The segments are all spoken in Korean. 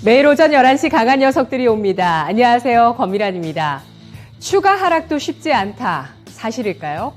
매일 오전 11시 강한 녀석들이 옵니다. 안녕하세요. 권미란입니다. 추가 하락도 쉽지 않다. 사실일까요?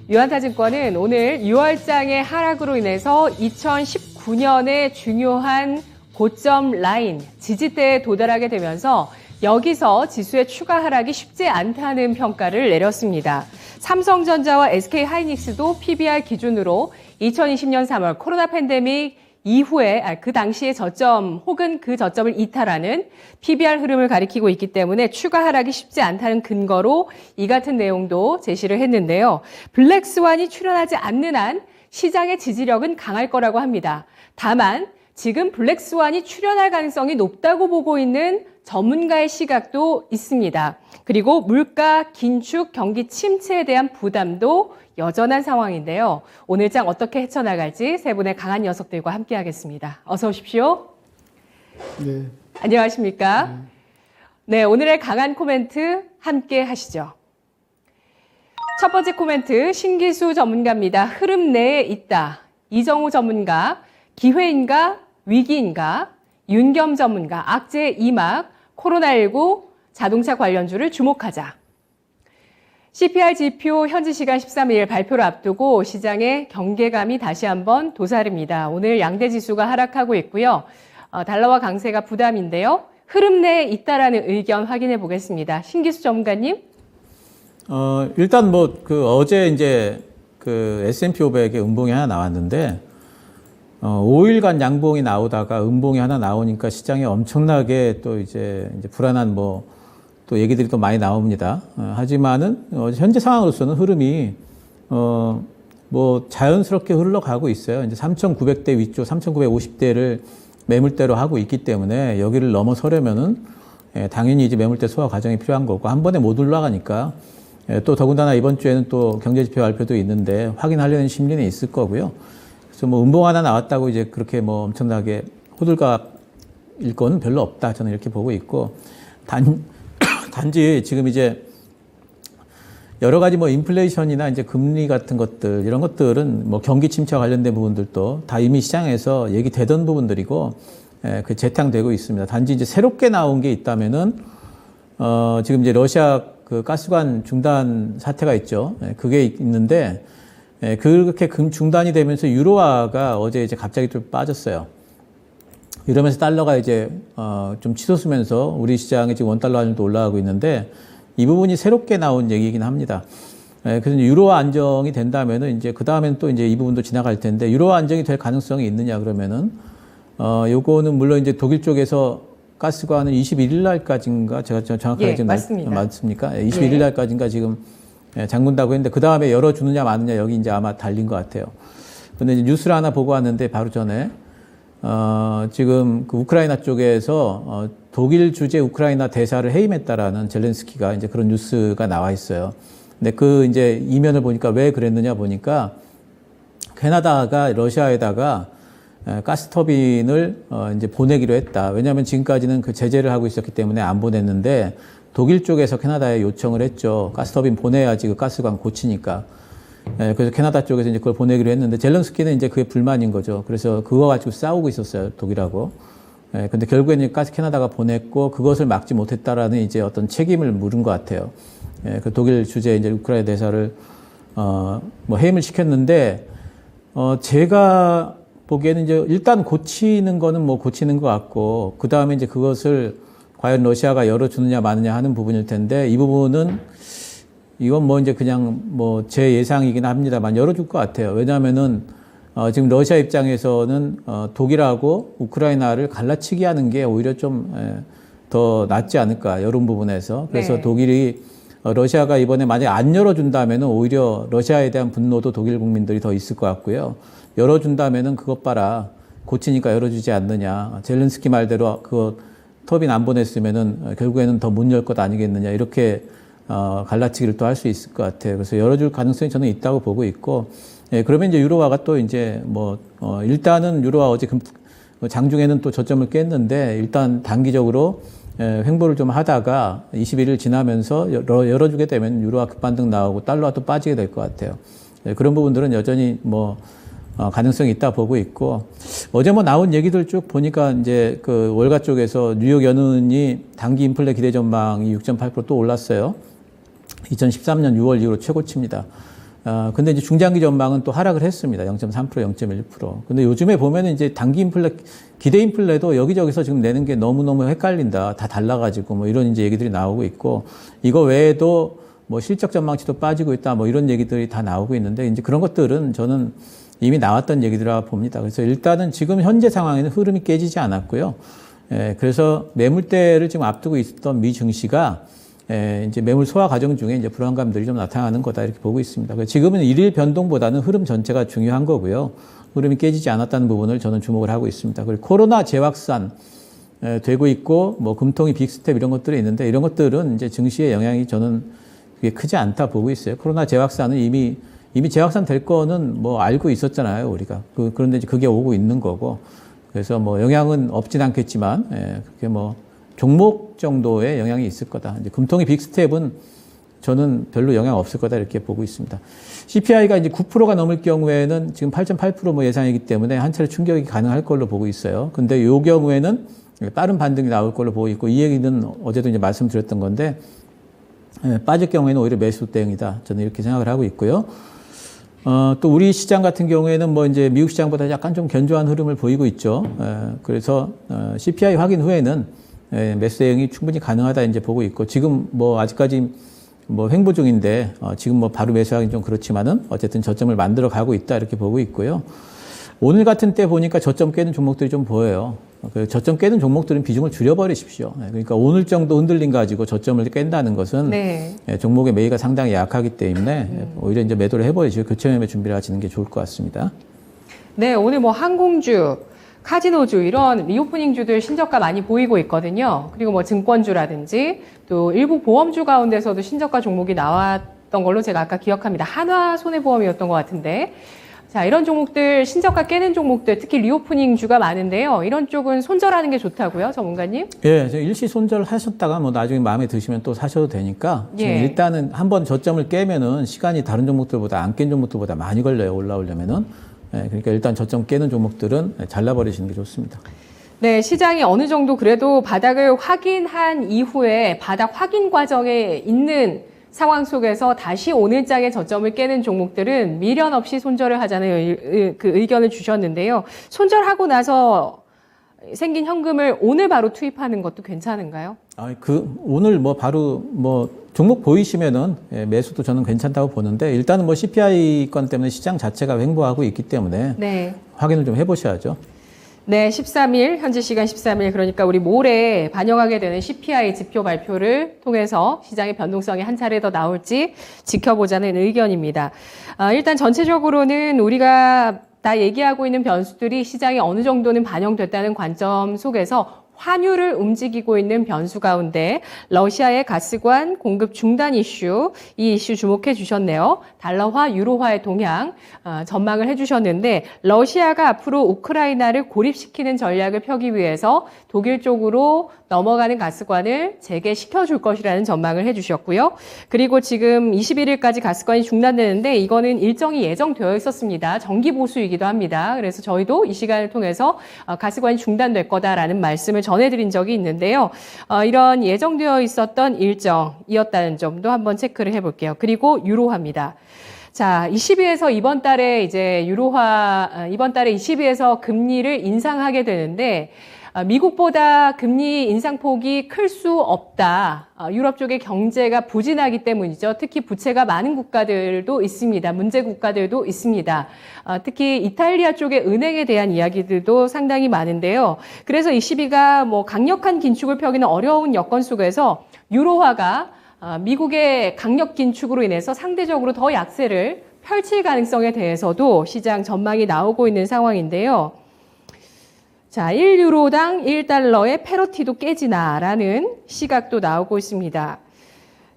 유한타증권은 오늘 6월장의 하락으로 인해서 2019년의 중요한 고점 라인, 지지대에 도달하게 되면서 여기서 지수의 추가 하락이 쉽지 않다는 평가를 내렸습니다. 삼성전자와 SK하이닉스도 PBR 기준으로 2020년 3월 코로나 팬데믹 이후에 그 당시의 저점 혹은 그 저점을 이탈하는 PBR 흐름을 가리키고 있기 때문에 추가 하락이 쉽지 않다는 근거로 이 같은 내용도 제시를 했는데요. 블랙스완이 출현하지 않는 한 시장의 지지력은 강할 거라고 합니다. 다만 지금 블랙스완이 출현할 가능성이 높다고 보고 있는 전문가의 시각도 있습니다. 그리고 물가 긴축, 경기 침체에 대한 부담도 여전한 상황인데요. 오늘장 어떻게 헤쳐나갈지 세 분의 강한 녀석들과 함께하겠습니다. 어서 오십시오. 네. 안녕하십니까? 네, 오늘의 강한 코멘트 함께 하시죠. 첫 번째 코멘트, 신기수 전문가입니다. 흐름 내에 있다. 이정우 전문가, 기회인가 위기인가? 윤겸 전문가, 악재 2막, 코로나19 자동차 관련주를 주목하자. CPI 지표 현지 시간 13일 발표를 앞두고 시장의 경계감이 다시 한번 도사립니다. 오늘 양대 지수가 하락하고 있고요. 달러와 강세가 부담인데요. 흐름 내에 있다라는 의견 확인해 보겠습니다. 신기수 전문가님. 일단 어제 이제 S&P 500의 음봉이 하나 나왔는데 5일간 양봉이 나오다가 음봉이 하나 나오니까 시장에 엄청나게 또 이제 불안한 또 얘기들이 또 많이 나옵니다. 하지만은 현재 상황으로서는 흐름이 자연스럽게 흘러가고 있어요. 이제 3,900대 위쪽 3,950대를 매물대로 하고 있기 때문에 여기를 넘어서려면은 당연히 이제 매물대 소화 과정이 필요한 거고 한 번에 못 올라가니까 또 더군다나 이번 주에는 또 경제지표 발표도 있는데 확인하려는 심리는 있을 거고요. 그래서 음봉 하나 나왔다고 이제 그렇게 엄청나게 호들갑일 건 별로 없다. 저는 이렇게 보고 있고 단지 지금 이제 여러 가지 인플레이션이나 이제 금리 같은 것들 이런 것들은 경기 침체와 관련된 부분들도 다 이미 시장에서 얘기되던 부분들이고 재탕되고 있습니다. 단지 이제 새롭게 나온 게 있다면은 지금 이제 러시아 가스관 중단 사태가 있죠. 그게 있는데 그렇게 중단이 되면서 유로화가 어제 이제 갑자기 좀 빠졌어요. 이러면서 달러가 이제 좀 치솟으면서 우리 시장에 지금 원달러 환율도 올라가고 있는데 이 부분이 새롭게 나온 얘기이긴 합니다. 그래서 유로화 안정이 된다면은 이제 그 다음엔 또 이제 이 부분도 지나갈 텐데 유로화 안정이 될 가능성이 있느냐 그러면은 요거는 물론 이제 독일 쪽에서 가스관은 21일 날까지인가 제가 정확하게 지금 맞습니까? 21일 날까지인가 지금 잠근다고 했는데 그 다음에 열어주느냐 마느냐 여기 이제 아마 달린 것 같아요. 근데 이제 뉴스를 하나 보고 왔는데 바로 전에 지금 우크라이나 쪽에서 독일 주재 우크라이나 대사를 해임했다라는 젤렌스키가 이제 그런 뉴스가 나와 있어요. 근데 이제 이면을 보니까 왜 그랬느냐 보니까 캐나다가 러시아에다가 가스터빈을 이제 보내기로 했다. 왜냐하면 지금까지는 그 제재를 하고 있었기 때문에 안 보냈는데 독일 쪽에서 캐나다에 요청을 했죠. 가스터빈 보내야지 그 가스관 고치니까. 그래서 캐나다 쪽에서 이제 그걸 보내기로 했는데 젤렌스키는 이제 그게 불만인 거죠. 그래서 그거 가지고 싸우고 있었어요. 독일하고. 근데 결국에는 캐나다가 보냈고 그것을 막지 못했다라는 이제 어떤 책임을 물은 것 같아요. 그 독일 주재 이제 우크라이나 대사를 해임을 시켰는데 제가 보기에는 이제 일단 고치는 거는 고치는 것 같고 그 다음에 이제 그것을 과연 러시아가 열어주느냐 마느냐 하는 부분일 텐데 이 부분은 이건 이제 그냥 제 예상이긴 합니다만 열어줄 것 같아요. 왜냐하면은 지금 러시아 입장에서는 독일하고 우크라이나를 갈라치기 하는 게 오히려 좀 더 낫지 않을까 이런 부분에서 그래서 네. 독일이 러시아가 이번에 만약에 안 열어준다면은 오히려 러시아에 대한 분노도 독일 국민들이 더 있을 것 같고요. 열어준다면은 그것 봐라 고치니까 열어주지 않느냐 젤렌스키 말대로 그거 터빈 안 보냈으면은 결국에는 더 못 열 것 아니겠느냐 이렇게 갈라치기를 또 할 수 있을 것 같아요. 그래서 열어줄 가능성이 저는 있다고 보고 있고, 그러면 이제 유로화가 또 이제 일단은 유로화 어제 장중에는 또 저점을 깼는데, 일단 단기적으로 횡보를 좀 하다가 21일 지나면서 열어주게 되면 유로화 급반등 나오고 달러가 또 빠지게 될 것 같아요. 그런 부분들은 여전히 가능성이 있다 보고 있고, 어제 뭐 나온 얘기들 쭉 보니까 이제 그 월가 쪽에서 뉴욕 연은이 단기 인플레 기대 전망이 6.8% 또 올랐어요. 2013년 6월 이후로 최고치입니다. 근데 이제 중장기 전망은 또 하락을 했습니다. 0.3%, 0.1%. 근데 요즘에 보면은 이제 단기 인플레, 기대 인플레도 여기저기서 지금 내는 게 너무너무 헷갈린다. 다 달라가지고 뭐 이런 이제 얘기들이 나오고 있고, 이거 외에도 뭐 실적 전망치도 빠지고 있다. 뭐 이런 얘기들이 다 나오고 있는데, 이제 그런 것들은 저는 이미 나왔던 얘기들이라 봅니다. 그래서 일단은 지금 현재 상황에는 흐름이 깨지지 않았고요. 그래서 매물대를 지금 앞두고 있었던 미 증시가 이제 매물 소화 과정 중에 이제 불안감들이 좀 나타나는 거다 이렇게 보고 있습니다. 그래서 지금은 일일 변동보다는 흐름 전체가 중요한 거고요. 흐름이 깨지지 않았다는 부분을 저는 주목을 하고 있습니다. 그리고 코로나 재확산 되고 있고 뭐 금통위 빅스텝 이런 것들이 있는데 이런 것들은 이제 증시의 영향이 저는 그게 크지 않다 보고 있어요. 코로나 재확산은 이미 재확산 될 거는 뭐 알고 있었잖아요, 우리가. 그런데 이제 그게 오고 있는 거고. 그래서 뭐 영향은 없진 않겠지만, 그게 뭐 종목 정도의 영향이 있을 거다. 이제 금통위 빅스텝은 저는 별로 영향 없을 거다 이렇게 보고 있습니다. CPI가 이제 9%가 넘을 경우에는 지금 8.8% 뭐 예상이기 때문에 한 차례 충격이 가능할 걸로 보고 있어요. 근데 이 경우에는 빠른 반등이 나올 걸로 보고 있고, 이 얘기는 어제도 이제 말씀드렸던 건데, 빠질 경우에는 오히려 매수 대응이다. 저는 이렇게 생각을 하고 있고요. 또 우리 시장 같은 경우에는 뭐 이제 미국 시장보다 약간 좀 견조한 흐름을 보이고 있죠. 그래서 CPI 확인 후에는 매수 대응이 충분히 가능하다 이제 보고 있고, 지금 뭐 아직까지 뭐 횡보 중인데 지금 뭐 바로 매수하기는 좀 그렇지만은 어쨌든 저점을 만들어 가고 있다 이렇게 보고 있고요. 오늘 같은 때 보니까 저점 깨는 종목들이 좀 보여요. 그 저점 깨는 종목들은 비중을 줄여버리십시오. 그러니까 오늘 정도 흔들림 가지고 저점을 깬다는 것은 종목의 매기가 상당히 약하기 때문에 오히려 이제 매도를 해버리시고 교체 매매 준비를 하시는 게 좋을 것 같습니다. 네, 오늘 뭐 항공주, 카지노주 이런 리오프닝주들 신저가 많이 보이고 있거든요. 그리고 뭐 증권주라든지 또 일부 보험주 가운데서도 신저가 종목이 나왔던 걸로 제가 아까 기억합니다. 한화손해보험이었던 것 같은데. 자, 이런 종목들, 신저가 깨는 종목들, 특히 리오프닝주가 많은데요. 이런 쪽은 손절하는 게 좋다고요, 전문가님? 예, 일시 손절하셨다가 뭐 나중에 마음에 드시면 또 사셔도 되니까 지금 일단은 한번 저점을 깨면은 시간이 다른 종목들보다 안 깬 종목들보다 많이 걸려요, 올라오려면은. 그러니까 일단 저점 깨는 종목들은 잘라버리시는 게 좋습니다. 네, 시장이 어느 정도 그래도 바닥을 확인한 이후에 바닥 확인 과정에 있는 상황 속에서 다시 오늘장의 저점을 깨는 종목들은 미련 없이 손절을 하자는 그 의견을 주셨는데요. 손절하고 나서 생긴 현금을 오늘 바로 투입하는 것도 괜찮은가요? 오늘 뭐 바로 뭐 종목 보이시면은 매수도 저는 괜찮다고 보는데, 일단은 뭐 CPI 건 때문에 시장 자체가 횡보하고 있기 때문에 확인을 좀 해보셔야죠. 네, 13일, 현지 시간 13일, 그러니까 우리 모레 반영하게 되는 CPI 지표 발표를 통해서 시장의 변동성이 한 차례 더 나올지 지켜보자는 의견입니다. 일단 전체적으로는 우리가 다 얘기하고 있는 변수들이 시장에 어느 정도는 반영됐다는 관점 속에서 환율을 움직이고 있는 변수 가운데 러시아의 가스관 공급 중단 이슈, 이 이슈 주목해 주셨네요. 달러화, 유로화의 동향 전망을 해주셨는데, 러시아가 앞으로 우크라이나를 고립시키는 전략을 펴기 위해서 독일 쪽으로 넘어가는 가스관을 재개시켜 줄 것이라는 전망을 해주셨고요. 그리고 지금 21일까지 가스관이 중단되는데 이거는 일정이 예정되어 있었습니다. 정기 보수이기도 합니다. 그래서 저희도 이 시간을 통해서 가스관이 중단될 거다라는 말씀을 전해드린 적이 있는데요. 이런 예정되어 있었던 일정이었다는 점도 한번 체크를 해볼게요. 그리고 유로화입니다. 자, 22에서 이번 달에 이제 유로화, 이번 달에 22에서 금리를 인상하게 되는데, 미국보다 금리 인상폭이 클 수 없다. 유럽 쪽의 경제가 부진하기 때문이죠. 특히 부채가 많은 국가들도 있습니다. 문제 국가들도 있습니다. 특히 이탈리아 쪽의 은행에 대한 이야기들도 상당히 많은데요. 그래서 22가 뭐 강력한 긴축을 펴기는 어려운 여건 속에서 유로화가 미국의 강력 긴축으로 인해서 상대적으로 더 약세를 펼칠 가능성에 대해서도 시장 전망이 나오고 있는 상황인데요. 자, 1유로당 1달러의 패러티도 깨지나라는 시각도 나오고 있습니다.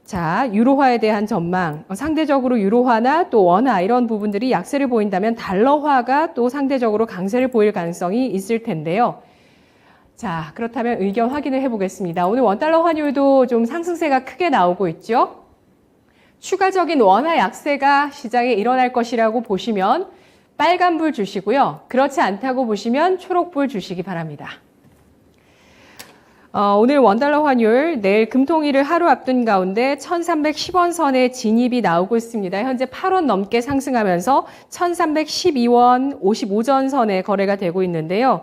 자, 유로화에 대한 전망, 상대적으로 유로화나 또 원화 이런 부분들이 약세를 보인다면 달러화가 또 상대적으로 강세를 보일 가능성이 있을 텐데요. 자, 그렇다면 의견 확인을 해보겠습니다. 오늘 원달러 환율도 좀 상승세가 크게 나오고 있죠. 추가적인 원화 약세가 시장에 일어날 것이라고 보시면 빨간불 주시고요. 그렇지 않다고 보시면 초록불 주시기 바랍니다. 오늘 원달러 환율, 내일 금통일을 하루 앞둔 가운데 1310원 선에 진입이 나오고 있습니다. 현재 8원 넘게 상승하면서 1312원 55전 선에 거래가 되고 있는데요.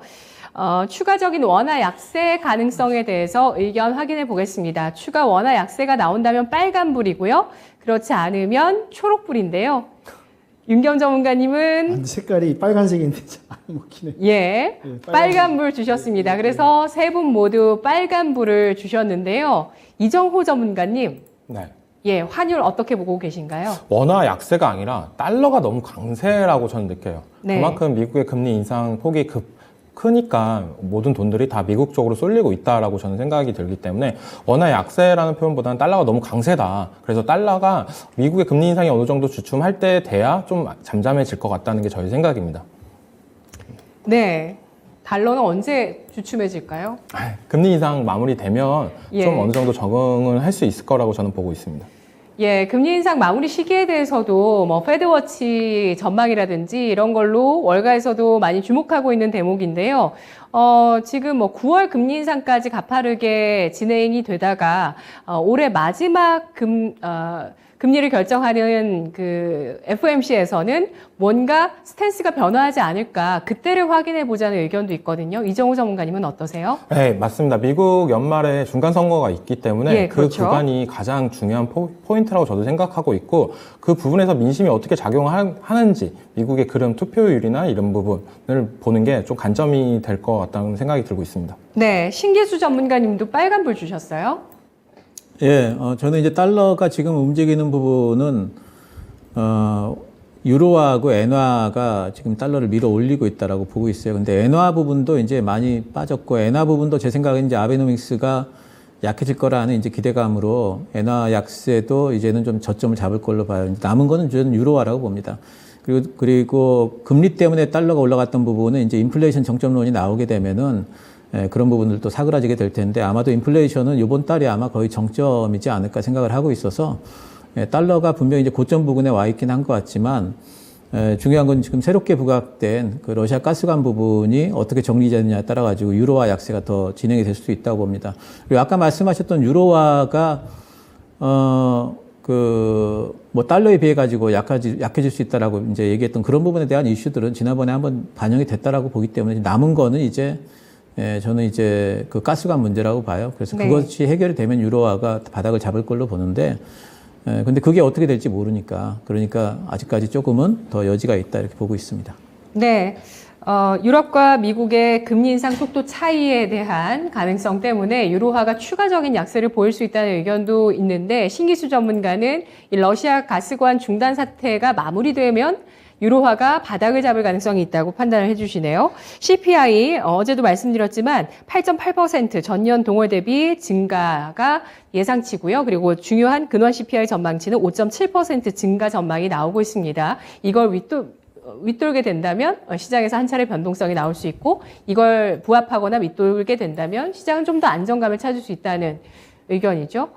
추가적인 원화 약세 가능성에 대해서 의견 확인해 보겠습니다. 추가 원화 약세가 나온다면 빨간불이고요. 그렇지 않으면 초록불인데요. 윤경 전문가님은 색깔이 빨간색인데 잘 안 먹히네. 예, 빨간불 주셨습니다. 그래서 세 분 모두 빨간불을 주셨는데요. 이정호 전문가님, 네. 예, 환율 어떻게 보고 계신가요? 원화 약세가 아니라 달러가 너무 강세라고 저는 느껴요. 네. 그만큼 미국의 금리 인상 폭이 크니까 모든 돈들이 다 미국 쪽으로 쏠리고 있다라고 저는 생각이 들기 때문에 원화 약세라는 표현보다는 달러가 너무 강세다. 그래서 달러가 미국의 금리 인상이 어느 정도 주춤할 때 돼야 좀 잠잠해질 것 같다는 게 저희 생각입니다. 네, 달러는 언제 주춤해질까요? 금리 인상 마무리되면 예. 좀 어느 정도 적응을 할 수 있을 거라고 저는 보고 있습니다. 예, 금리 인상 마무리 시기에 대해서도 뭐 패드워치 전망이라든지 이런 걸로 월가에서도 많이 주목하고 있는 대목인데요. 지금 뭐 9월 금리 인상까지 가파르게 진행이 되다가 올해 마지막 금리를 결정하는 그 FOMC에서는 뭔가 스탠스가 변화하지 않을까 그때를 확인해 보자는 의견도 있거든요. 이정우 전문가님은 어떠세요? 네, 맞습니다. 미국 연말에 중간 선거가 있기 때문에 예, 그렇죠. 그 구간이 가장 중요한 포인트라고 저도 생각하고 있고 그 부분에서 민심이 어떻게 작용하는지 미국의 그런 투표율이나 이런 부분을 보는 게 좀 관점이 될 것 같다는 생각이 들고 있습니다. 네, 신기수 전문가님도 빨간불 주셨어요. 예, 저는 이제 달러가 지금 움직이는 부분은, 유로하고 엔화가 지금 달러를 밀어 올리고 있다라고 보고 있어요. 근데 엔화 부분도 이제 많이 빠졌고, 엔화 부분도 제 생각엔 이제 아베노믹스가 약해질 거라는 이제 기대감으로 엔화 약세도 이제는 좀 저점을 잡을 걸로 봐요. 남은 거는 저는 유로화라고 봅니다. 그리고 금리 때문에 달러가 올라갔던 부분은 이제 인플레이션 정점론이 나오게 되면은 그런 부분들도 사그라지게 될 텐데 아마도 인플레이션은 이번 달이 아마 거의 정점이지 않을까 생각을 하고 있어서 달러가 분명히 이제 고점 부근에 와 있긴 한 것 같지만 중요한 건 지금 새롭게 부각된 그 러시아 가스관 부분이 어떻게 정리되느냐에 따라 가지고 유로화 약세가 더 진행이 될 수도 있다고 봅니다. 그리고 아까 말씀하셨던 유로화가 뭐 달러에 비해 가지고 약해질 수 있다라고 이제 얘기했던 그런 부분에 대한 이슈들은 지난번에 한번 반영이 됐다라고 보기 때문에 남은 거는 이제 저는 이제 그 가스관 문제라고 봐요. 그래서 네. 그것이 해결이 되면 유로화가 바닥을 잡을 걸로 보는데, 근데 그게 어떻게 될지 모르니까, 그러니까 아직까지 조금은 더 여지가 있다 이렇게 보고 있습니다. 네. 유럽과 미국의 금리 인상 속도 차이에 대한 가능성 때문에 유로화가 추가적인 약세를 보일 수 있다는 의견도 있는데 신기수 전문가는 이 러시아 가스관 중단 사태가 마무리되면 유로화가 바닥을 잡을 가능성이 있다고 판단을 해주시네요. CPI 어제도 말씀드렸지만 8.8% 전년 동월 대비 증가가 예상치고요. 그리고 중요한 근원 CPI 전망치는 5.7% 증가 전망이 나오고 있습니다. 이걸 윗돌게 된다면 시장에서 한 차례 변동성이 나올 수 있고 이걸 부합하거나 윗돌게 된다면 시장은 좀 더 안정감을 찾을 수 있다는 의견이죠.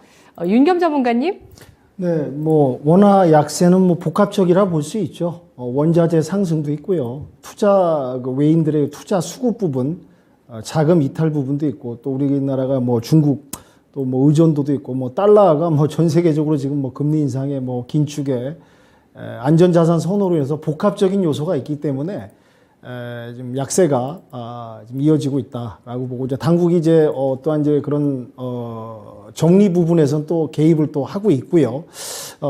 윤겸 전문가님? 네, 뭐 원화 약세는 뭐 복합적이라 볼 수 있죠. 원자재 상승도 있고요. 외인들의 투자 수급 부분, 자금 이탈 부분도 있고 또 우리나라가 뭐 중국 또 뭐 의존도도 있고 뭐 달러가 뭐 전 세계적으로 지금 뭐 금리 인상의 뭐 긴축에 안전자산 선호로 해서 복합적인 요소가 있기 때문에 지금 약세가 지금 이어지고 있다라고 보고 이제 당국이 이제 또한 이제 그런 정리 부분에서는 또 개입을 또 하고 있고요.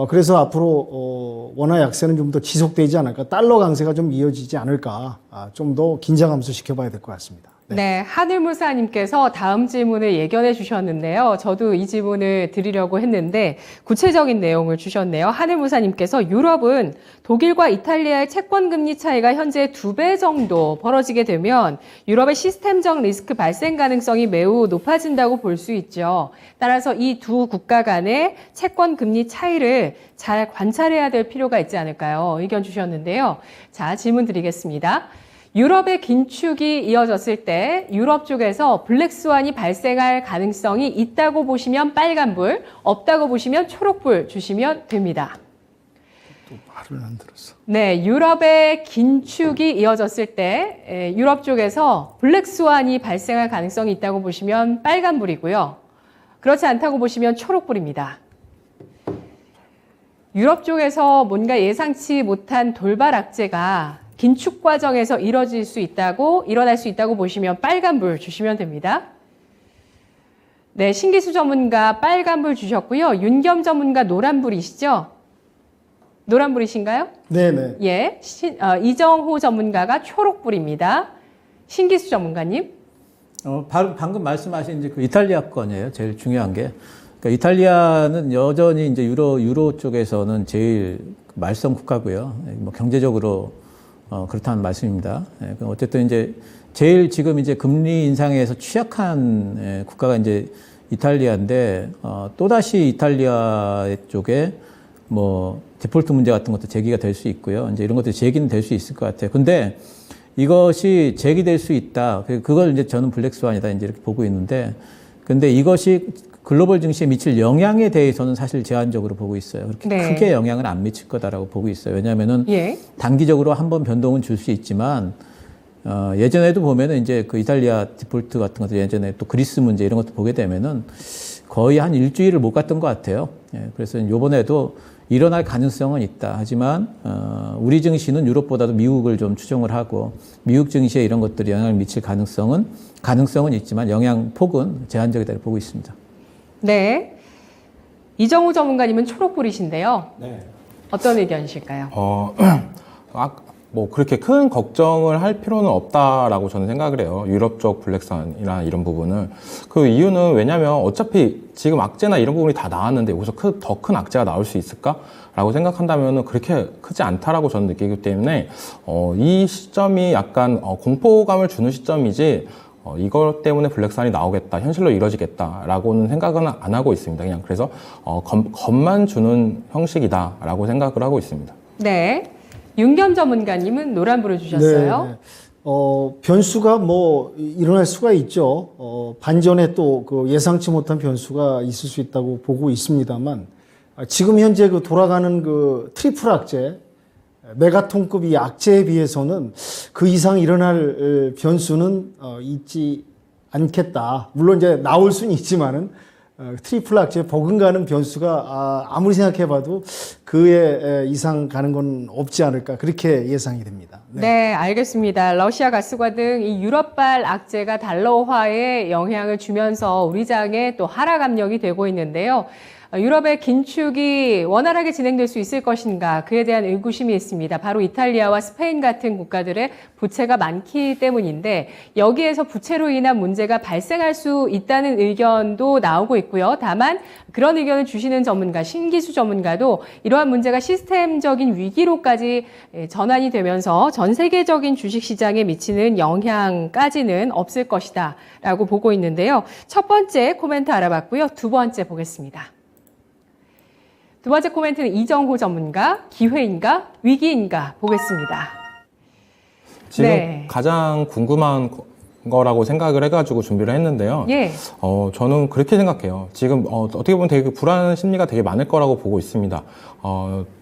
그래서 앞으로 원화 약세는 좀 더 지속되지 않을까, 달러 강세가 좀 이어지지 않을까, 좀 더 긴장 감소 시켜봐야 될 것 같습니다. 네, 하늘무사님께서 다음 질문을 예견해 주셨는데요. 저도 이 질문을 드리려고 했는데 구체적인 내용을 주셨네요. 하늘무사님께서 유럽은 독일과 이탈리아의 채권금리 차이가 현재 2배 정도 벌어지게 되면 유럽의 시스템적 리스크 발생 가능성이 매우 높아진다고 볼 수 있죠. 따라서 이 두 국가 간의 채권금리 차이를 잘 관찰해야 될 필요가 있지 않을까요? 의견 주셨는데요. 자, 질문 드리겠습니다. 유럽의 긴축이 이어졌을 때 유럽 쪽에서 블랙스완이 발생할 가능성이 있다고 보시면 빨간불, 없다고 보시면 초록불 주시면 됩니다. 또 말을 안 들었어. 네, 유럽의 긴축이 이어졌을 때 유럽 쪽에서 블랙스완이 발생할 가능성이 있다고 보시면 빨간불이고요. 그렇지 않다고 보시면 초록불입니다. 유럽 쪽에서 뭔가 예상치 못한 돌발 악재가 긴축 과정에서 일어날 수 있다고 보시면 빨간불 주시면 됩니다. 네, 신기수 전문가 빨간불 주셨고요. 윤겸 전문가 노란불이시죠? 노란불이신가요? 네네. 예, 이정호 전문가가 초록불입니다. 신기수 전문가님. 방금 말씀하신 이제 그 이탈리아 건이에요. 제일 중요한 게. 그러니까 이탈리아는 여전히 이제 유로 쪽에서는 제일 말썽 국가고요. 뭐 경제적으로 그렇다는 말씀입니다. 어쨌든 이제 제일 지금 이제 금리 인상에서 취약한 국가가 이제 이탈리아인데 또다시 이탈리아 쪽에 뭐 디폴트 문제 같은 것도 제기가 될 수 있고요. 이제 이런 것들이 제기는 될 수 있을 것 같아요. 근데 이것이 제기될 수 있다. 그걸 이제 저는 블랙스완이다 이제 이렇게 보고 있는데, 근데 이것이 글로벌 증시에 미칠 영향에 대해서는 사실 제한적으로 보고 있어요. 그렇게 네. 크게 영향을 안 미칠 거다라고 보고 있어요. 왜냐하면은 단기적으로 한번 변동은 줄 수 있지만 예전에도 보면은 이제 그 이탈리아 디폴트 같은 것들 예전에 또 그리스 문제 이런 것도 보게 되면은 거의 한 일주일을 못 갔던 것 같아요. 그래서 이번에도 일어날 가능성은 있다. 하지만 우리 증시는 유럽보다도 미국을 좀 추종을 하고 미국 증시에 이런 것들이 영향을 미칠 가능성은 있지만 영향 폭은 제한적이다고 보고 있습니다. 네. 이정우 전문가님은 초록불이신데요. 네. 어떤 의견이실까요? 뭐 그렇게 큰 걱정을 할 필요는 없다라고 저는 생각을 해요. 유럽 쪽 블랙스완이나 이런 부분은. 그 이유는 왜냐면 어차피 지금 악재나 이런 부분이 다 나왔는데 여기서 더 큰 악재가 나올 수 있을까라고 생각한다면 그렇게 크지 않다라고 저는 느끼기 때문에 이 시점이 약간 공포감을 주는 시점이지 이것 때문에 블랙스완이 나오겠다, 현실로 이루어지겠다라고는 생각은 안 하고 있습니다. 그냥 그래서 겁만 주는 형식이다라고 생각을 하고 있습니다. 네. 윤겸 전문가님은 노란불을 주셨어요. 네. 변수가 뭐 일어날 수가 있죠. 반전에 또 그 예상치 못한 변수가 있을 수 있다고 보고 있습니다만 지금 현재 그 돌아가는 그 트리플 악재, 메가톤급 이 악재에 비해서는 그 이상 일어날 변수는 있지 않겠다. 물론 이제 나올 수는 있지만은 트리플 악재 버금가는 변수가 아무리 생각해봐도 그에 이상 가는 건 없지 않을까 그렇게 예상이 됩니다. 네, 알겠습니다. 러시아 가스과 등 이 유럽발 악재가 달러화에 영향을 주면서 우리 장에 또 하락 압력이 되고 있는데요. 유럽의 긴축이 원활하게 진행될 수 있을 것인가, 그에 대한 의구심이 있습니다. 바로 이탈리아와 스페인 같은 국가들의 부채가 많기 때문인데 여기에서 부채로 인한 문제가 발생할 수 있다는 의견도 나오고 있고요. 다만 그런 의견을 주시는 전문가, 신기수 전문가도 이러한 문제가 시스템적인 위기로까지 전환이 되면서 전 세계적인 주식시장에 미치는 영향까지는 없을 것이다 라고 보고 있는데요. 첫 번째 코멘트 알아봤고요. 두 번째 보겠습니다. 두 번째 코멘트는 이정호 전문가, 기회인가, 위기인가 보겠습니다. 지금 네. 가장 궁금한 거라고 생각을 해가지고 준비를 했는데요. 예. 저는 그렇게 생각해요. 지금 어떻게 보면 되게 불안 심리가 되게 많을 거라고 보고 있습니다.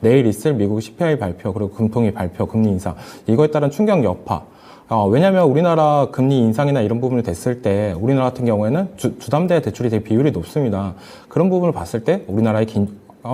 내일 있을 미국 CPI 발표, 그리고 금통위 발표, 금리 인상, 이거에 따른 충격 여파. 왜냐하면 우리나라 금리 인상이나 이런 부분이 됐을 때 우리나라 같은 경우에는 주담대 대출이 되게 비율이 높습니다. 그런 부분을 봤을 때 우리나라의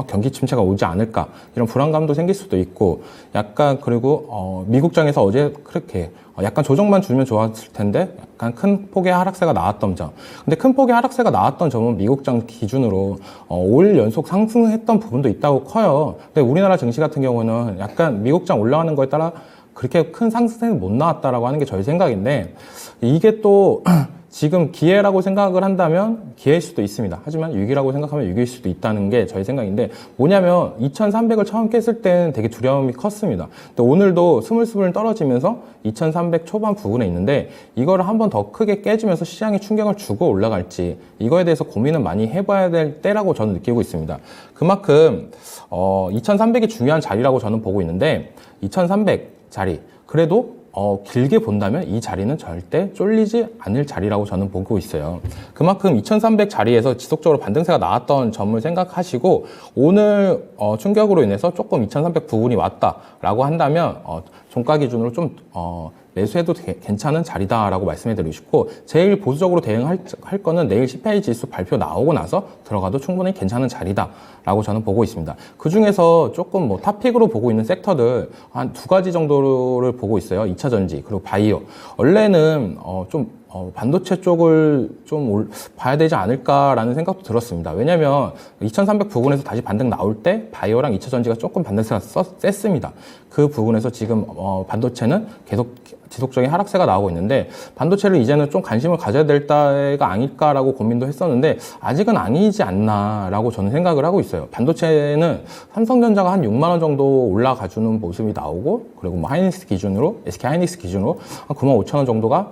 경기 침체가 오지 않을까, 이런 불안감도 생길 수도 있고, 약간 그리고 미국장에서 어제 그렇게 약간 조정만 주면 좋았을 텐데 약간 큰 폭의 하락세가 나왔던 점. 근데 큰 폭의 하락세가 나왔던 점은 미국장 기준으로 5일 연속 상승했던 부분도 있다고 커요. 근데 우리나라 증시 같은 경우는 약간 미국장 올라가는 거에 따라 그렇게 큰 상승세는 못 나왔다라고 하는 게 저희 생각인데, 이게 또 지금 기회라고 생각을 한다면 기회일 수도 있습니다. 하지만 위기라고 생각하면 위기일 수도 있다는 게 저희 생각인데, 뭐냐면 2300을 처음 깼을 때는 되게 두려움이 컸습니다. 근데 오늘도 스물스물 떨어지면서 2300 초반 부근에 있는데, 이거를 한 번 더 크게 깨지면서 시장에 충격을 주고 올라갈지, 이거에 대해서 고민은 많이 해봐야 될 때라고 저는 느끼고 있습니다. 그만큼 2300이 중요한 자리라고 저는 보고 있는데, 2300 자리, 그래도 길게 본다면 이 자리는 절대 쫄리지 않을 자리라고 저는 보고 있어요. 그만큼 2300 자리에서 지속적으로 반등세가 나왔던 점을 생각하시고 오늘 충격으로 인해서 조금 2300 부근이 왔다라고 한다면 종가 기준으로 좀 매수해도 괜찮은 자리다라고 말씀해 드리고 싶고, 제일 보수적으로 대응할 거는 내일 CPI 지수 발표 나오고 나서 들어가도 충분히 괜찮은 자리다라고 저는 보고 있습니다. 그 중에서 조금 뭐 탑픽으로 보고 있는 섹터들 한 두 가지 정도를 보고 있어요. 2차 전지 그리고 바이오. 원래는 반도체 쪽을 좀 봐야 되지 않을까라는 생각도 들었습니다. 왜냐면 2300 부근에서 다시 반등 나올 때 바이오랑 2차 전지가 조금 반등세가 셌습니다. 그 부분에서 지금 반도체는 계속 지속적인 하락세가 나오고 있는데, 반도체를 이제는 좀 관심을 가져야 될 때가 아닐까라고 고민도 했었는데 아직은 아니지 않나라고 저는 생각을 하고 있어요. 반도체는 삼성전자가 한 6만 원 정도 올라가주는 모습이 나오고, 그리고 뭐 하이닉스 기준으로, SK 하이닉스 기준으로 한 9만 5천 원 정도가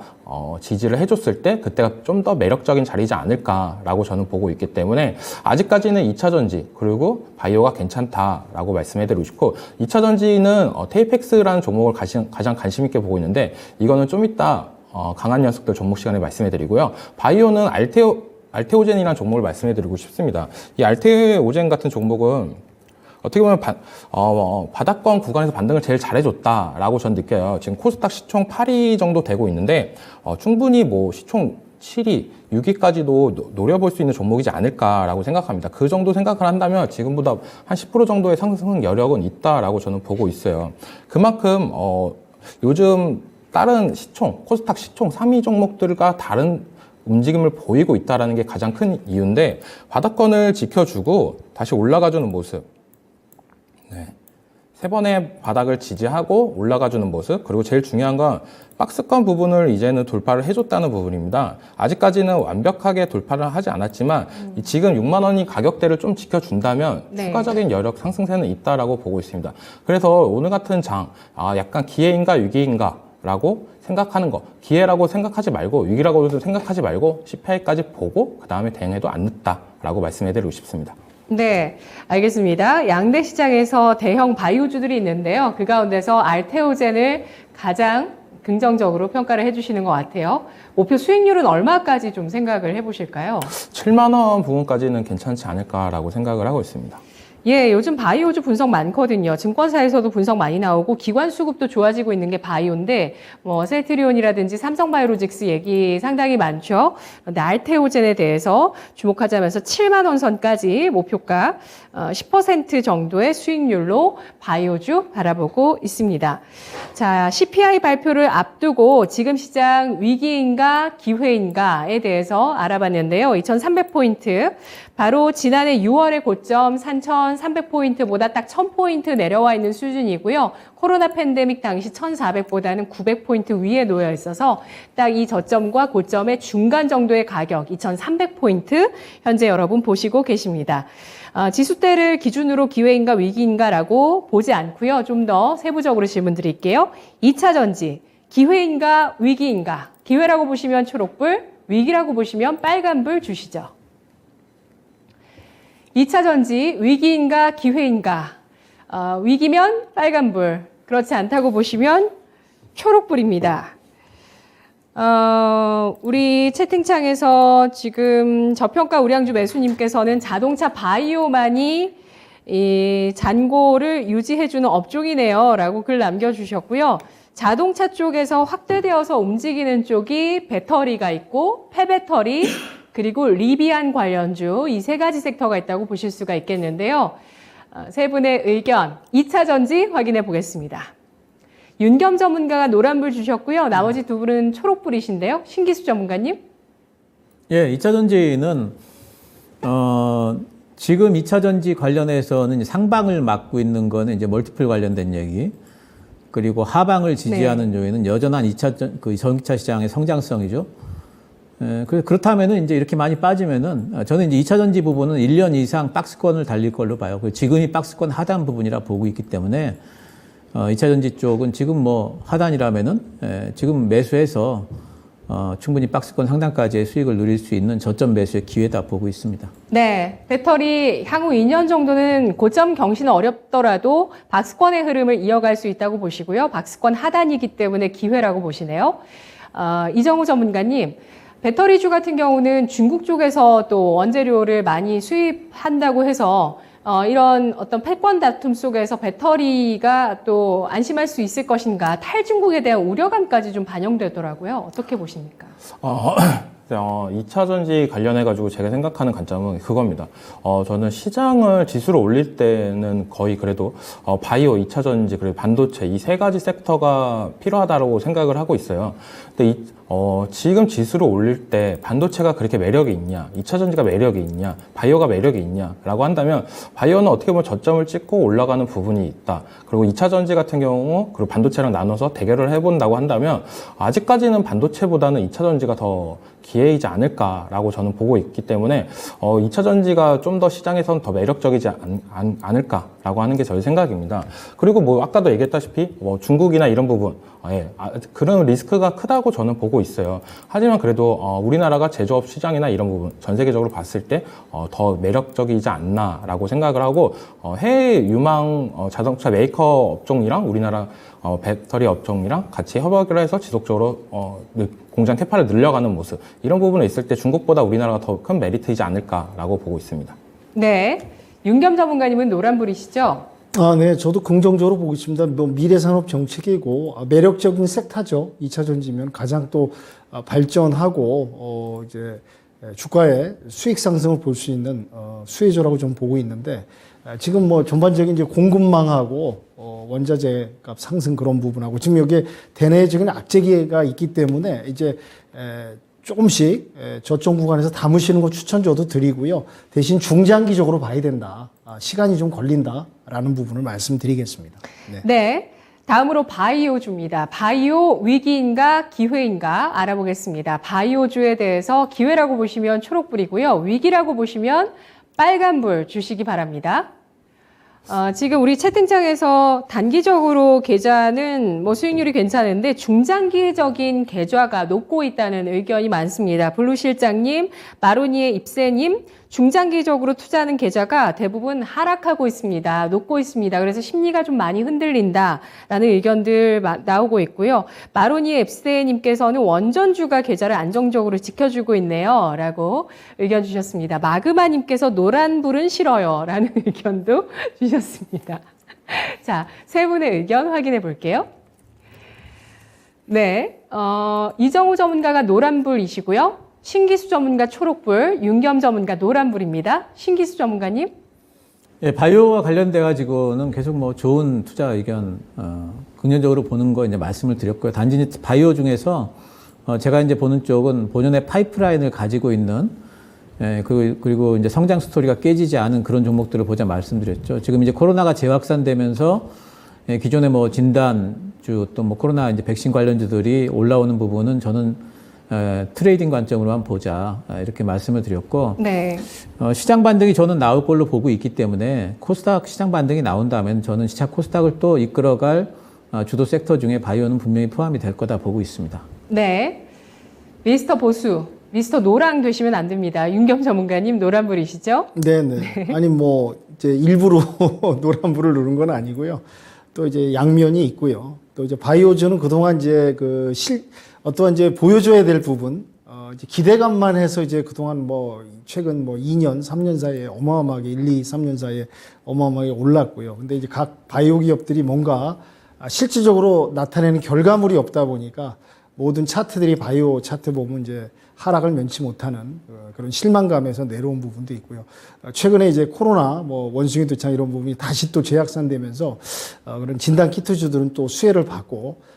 지지를 해줬을 때 그때가 좀 더 매력적인 자리지 않을까라고 저는 보고 있기 때문에 아직까지는 2차 전지 그리고 바이오가 괜찮다라고 말씀해드리고 싶고, 2차 전지는 테이펙스라는 종목을 가장 관심 있게 보고 있는데, 이거는 좀 이따 강한 녀석들 종목 시간에 말씀해드리고요. 바이오는 알테오젠이라는 종목을 말씀해드리고 싶습니다. 이 알테오젠 같은 종목은 어떻게 보면 바닥권 구간에서 반등을 제일 잘해줬다라고 전 느껴요. 지금 코스닥 시총 8위 정도 되고 있는데 충분히 뭐 시총 7위, 6위까지도 노려볼 수 있는 종목이지 않을까라고 생각합니다. 그 정도 생각을 한다면 지금보다 한 10% 정도의 상승 여력은 있다라고 저는 보고 있어요. 그만큼 요즘 다른 시총, 코스닥 시총 3위 종목들과 다른 움직임을 보이고 있다는 게 가장 큰 이유인데, 바닥권을 지켜주고 다시 올라가주는 모습, 세 번의 바닥을 지지하고 올라가주는 모습, 그리고 제일 중요한 건 박스권 부분을 이제는 돌파를 해줬다는 부분입니다. 아직까지는 완벽하게 돌파를 하지 않았지만 지금 6만 원이 가격대를 좀 지켜준다면 추가적인 여력 상승세는 있다라고 보고 있습니다. 그래서 오늘 같은 장, 약간 기회인가 위기인가 라고 생각하는 거, 기회라고 생각하지 말고 위기라고도 생각하지 말고 CPI까지 보고 그 다음에 대응해도 안 늦다라고 말씀해드리고 싶습니다. 네, 알겠습니다. 양대 시장에서 대형 바이오주들이 있는데요. 그 가운데서 알테오젠을 가장 긍정적으로 평가를 해주시는 것 같아요. 목표 수익률은 얼마까지 좀 생각을 해보실까요? 7만 원 부분까지는 괜찮지 않을까라고 생각을 하고 있습니다. 예, 요즘 바이오주 분석 많거든요. 증권사에서도 분석 많이 나오고 기관 수급도 좋아지고 있는 게 바이오인데 뭐 셀트리온이라든지 삼성바이오로직스 얘기 상당히 많죠. 그런데 알테오젠에 대해서 주목하자면서 7만 원 선까지 목표가 10% 정도의 수익률로 바이오주 바라보고 있습니다. 자, CPI 발표를 앞두고 지금 시장 위기인가 기회인가에 대해서 알아봤는데요. 2300포인트, 바로 지난해 6월의 고점 3300포인트보다 딱 1000포인트 내려와 있는 수준이고요. 코로나 팬데믹 당시 1400보다는 900포인트 위에 놓여 있어서 딱 이 저점과 고점의 중간 정도의 가격 2300포인트 현재 여러분 보시고 계십니다. 지수대를 기준으로 기회인가 위기인가라고 보지 않고요. 좀 더 세부적으로 질문 드릴게요. 2차 전지, 기회인가 위기인가? 기회라고 보시면 초록불, 위기라고 보시면 빨간불 주시죠. 2차 전지, 위기인가 기회인가? 위기면 빨간불, 그렇지 않다고 보시면 초록불입니다. 우리 채팅창에서 지금 저평가 우량주 매수님께서는 자동차 바이오만이 이 잔고를 유지해주는 업종이네요 라고 글 남겨주셨고요. 자동차 쪽에서 확대되어서 움직이는 쪽이 배터리가 있고 폐배터리 그리고 리비안 관련주 이 세 가지 섹터가 있다고 보실 수가 있겠는데요. 세 분의 의견 2차 전지 확인해 보겠습니다. 윤겸 전문가가 노란불 주셨고요. 나머지 두 분은 초록불이신데요. 신기수 전문가님. 예, 2차 전지는 지금 2차 전지 관련해서는 상방을 막고 있는 거는 이제 멀티플 관련된 얘기. 그리고 하방을 지지하는 요인은 여전한 2차 전기차 시장의 성장성이죠. 그렇다면은 이제 이렇게 많이 빠지면은 저는 이제 2차 전지 부분은 1년 이상 박스권을 달릴 걸로 봐요. 지금이 박스권 하단 부분이라 보고 있기 때문에 2차 전지 쪽은 지금 뭐 하단이라면은 지금 매수해서 충분히 박스권 상단까지의 수익을 누릴 수 있는 저점 매수의 기회다 보고 있습니다. 네, 배터리 향후 2년 정도는 고점 경신은 어렵더라도 박스권의 흐름을 이어갈 수 있다고 보시고요. 박스권 하단이기 때문에 기회라고 보시네요. 이정우 전문가님, 배터리주 같은 경우는 중국 쪽에서 또 원재료를 많이 수입한다고 해서 이런 어떤 패권 다툼 속에서 배터리가 또 안심할 수 있을 것인가, 탈중국에 대한 우려감까지 좀 반영되더라고요. 어떻게 보십니까? 2차 전지 관련해가지고 제가 생각하는 관점은 그겁니다. 저는 시장을 지수로 올릴 때는 거의 그래도 바이오, 2차 전지, 그리고 반도체 이 세 가지 섹터가 필요하다고 생각을 하고 있어요. 근데 지금 지수를 올릴 때 반도체가 그렇게 매력이 있냐, 2차 전지가 매력이 있냐, 바이오가 매력이 있냐라고 한다면 바이오는 어떻게 보면 저점을 찍고 올라가는 부분이 있다. 그리고 2차 전지 같은 경우 그리고 반도체랑 나눠서 대결을 해본다고 한다면 아직까지는 반도체보다는 2차 전지가 더 기회이지 않을까라고 저는 보고 있기 때문에 2차 전지가 좀 더 시장에선 더 매력적이지 않을까라고 하는 게 저희 생각입니다. 그리고 뭐 아까도 얘기했다시피 중국이나 이런 부분 그런 리스크가 크다고 저는 보고 있어요. 하지만 그래도 우리나라가 제조업 시장이나 이런 부분 전 세계적으로 봤을 때 더 매력적이지 않나라고 생각을 하고 해외 유망 자동차 메이커 업종이랑 우리나라 배터리 업종이랑 같이 협업을 해서 지속적으로 공장 캐파를 늘려가는 모습, 이런 부분에 있을 때 중국보다 우리나라가 더 큰 메리트이지 않을까라고 보고 있습니다. 네, 윤겸 전문가님은 노란불이시죠? 네, 저도 긍정적으로 보고 있습니다. 뭐 미래산업 정책이고 매력적인 섹터죠. 2차 전지면 가장 또 발전하고 이제 주가의 수익 상승을 볼 수 있는 수혜주라고 좀 보고 있는데, 지금 뭐 전반적인 이제 공급망하고 원자재 값 상승 그런 부분하고 지금 여기에 대내적인 악재기가 있기 때문에 이제 조금씩 저점 구간에서 담으시는 거 추천 저도 드리고요. 대신 중장기적으로 봐야 된다. 시간이 좀 걸린다라는 부분을 말씀드리겠습니다. 네. 네. 다음으로 바이오주입니다. 바이오 위기인가 기회인가 알아보겠습니다. 바이오주에 대해서 기회라고 보시면 초록불이고요. 위기라고 보시면 빨간불 주시기 바랍니다. 지금 우리 채팅창에서 단기적으로 계좌는 뭐 수익률이 괜찮은데 중장기적인 계좌가 녹고 있다는 의견이 많습니다. 블루 실장님, 마로니의 입세님, 중장기적으로 투자하는 계좌가 대부분 하락하고 있습니다. 녹고 있습니다. 그래서 심리가 좀 많이 흔들린다라는 의견들 나오고 있고요. 마로니의 입세님께서는 원전주가 계좌를 안정적으로 지켜주고 있네요. 라고 의견 주셨습니다. 마그마님께서 노란불은 싫어요. 라는 의견도 주셨습니다. 자, 세 분의 의견 확인해 볼게요. 네, 이정우 전문가가 노란불이시고요. 신기수 전문가 초록불, 윤겸 전문가 노란불입니다. 신기수 전문가님. 예, 바이오와 관련돼 가지고는 계속 뭐 좋은 투자 의견 긍정적으로 보는 거 이제 말씀을 드렸고요. 단지 이제 바이오 중에서 제가 이제 보는 쪽은 본연의 파이프라인을 가지고 있는 그리고 이제 성장 스토리가 깨지지 않은 그런 종목들을 보자 말씀드렸죠. 지금 이제 코로나가 재확산되면서 기존의 뭐 진단주 또 뭐 코로나 이제 백신 관련주들이 올라오는 부분은 저는 트레이딩 관점으로만 보자 이렇게 말씀을 드렸고, 네. 시장 반등이 저는 나올 걸로 보고 있기 때문에 코스닥 시장 반등이 나온다면 저는 시차 코스닥을 또 이끌어갈 주도 섹터 중에 바이오는 분명히 포함이 될 거다 보고 있습니다. 네, 미스터 보수, 미스터 노랑 되시면 안 됩니다. 윤겸 전문가님 노란불이시죠? 네네. 아니 뭐 이제 일부러 노란불을 누른 건 아니고요. 또 이제 양면이 있고요. 또 이제 바이오주는 그동안 이제 어떠한 이제 보여줘야 될 부분, 이제 기대감만 해서 이제 그동안 뭐 최근 뭐 2년, 3년 사이에 어마어마하게 1, 2, 3년 사이에 어마어마하게 올랐고요. 근데 이제 각 바이오 기업들이 뭔가 실질적으로 나타내는 결과물이 없다 보니까 모든 차트들이 바이오 차트 보면 이제 하락을 면치 못하는 그런 실망감에서 내려온 부분도 있고요. 최근에 이제 코로나, 뭐 원숭이 도창 이런 부분이 다시 또 재확산되면서 그런 진단 키트주들은 또 수혜를 받고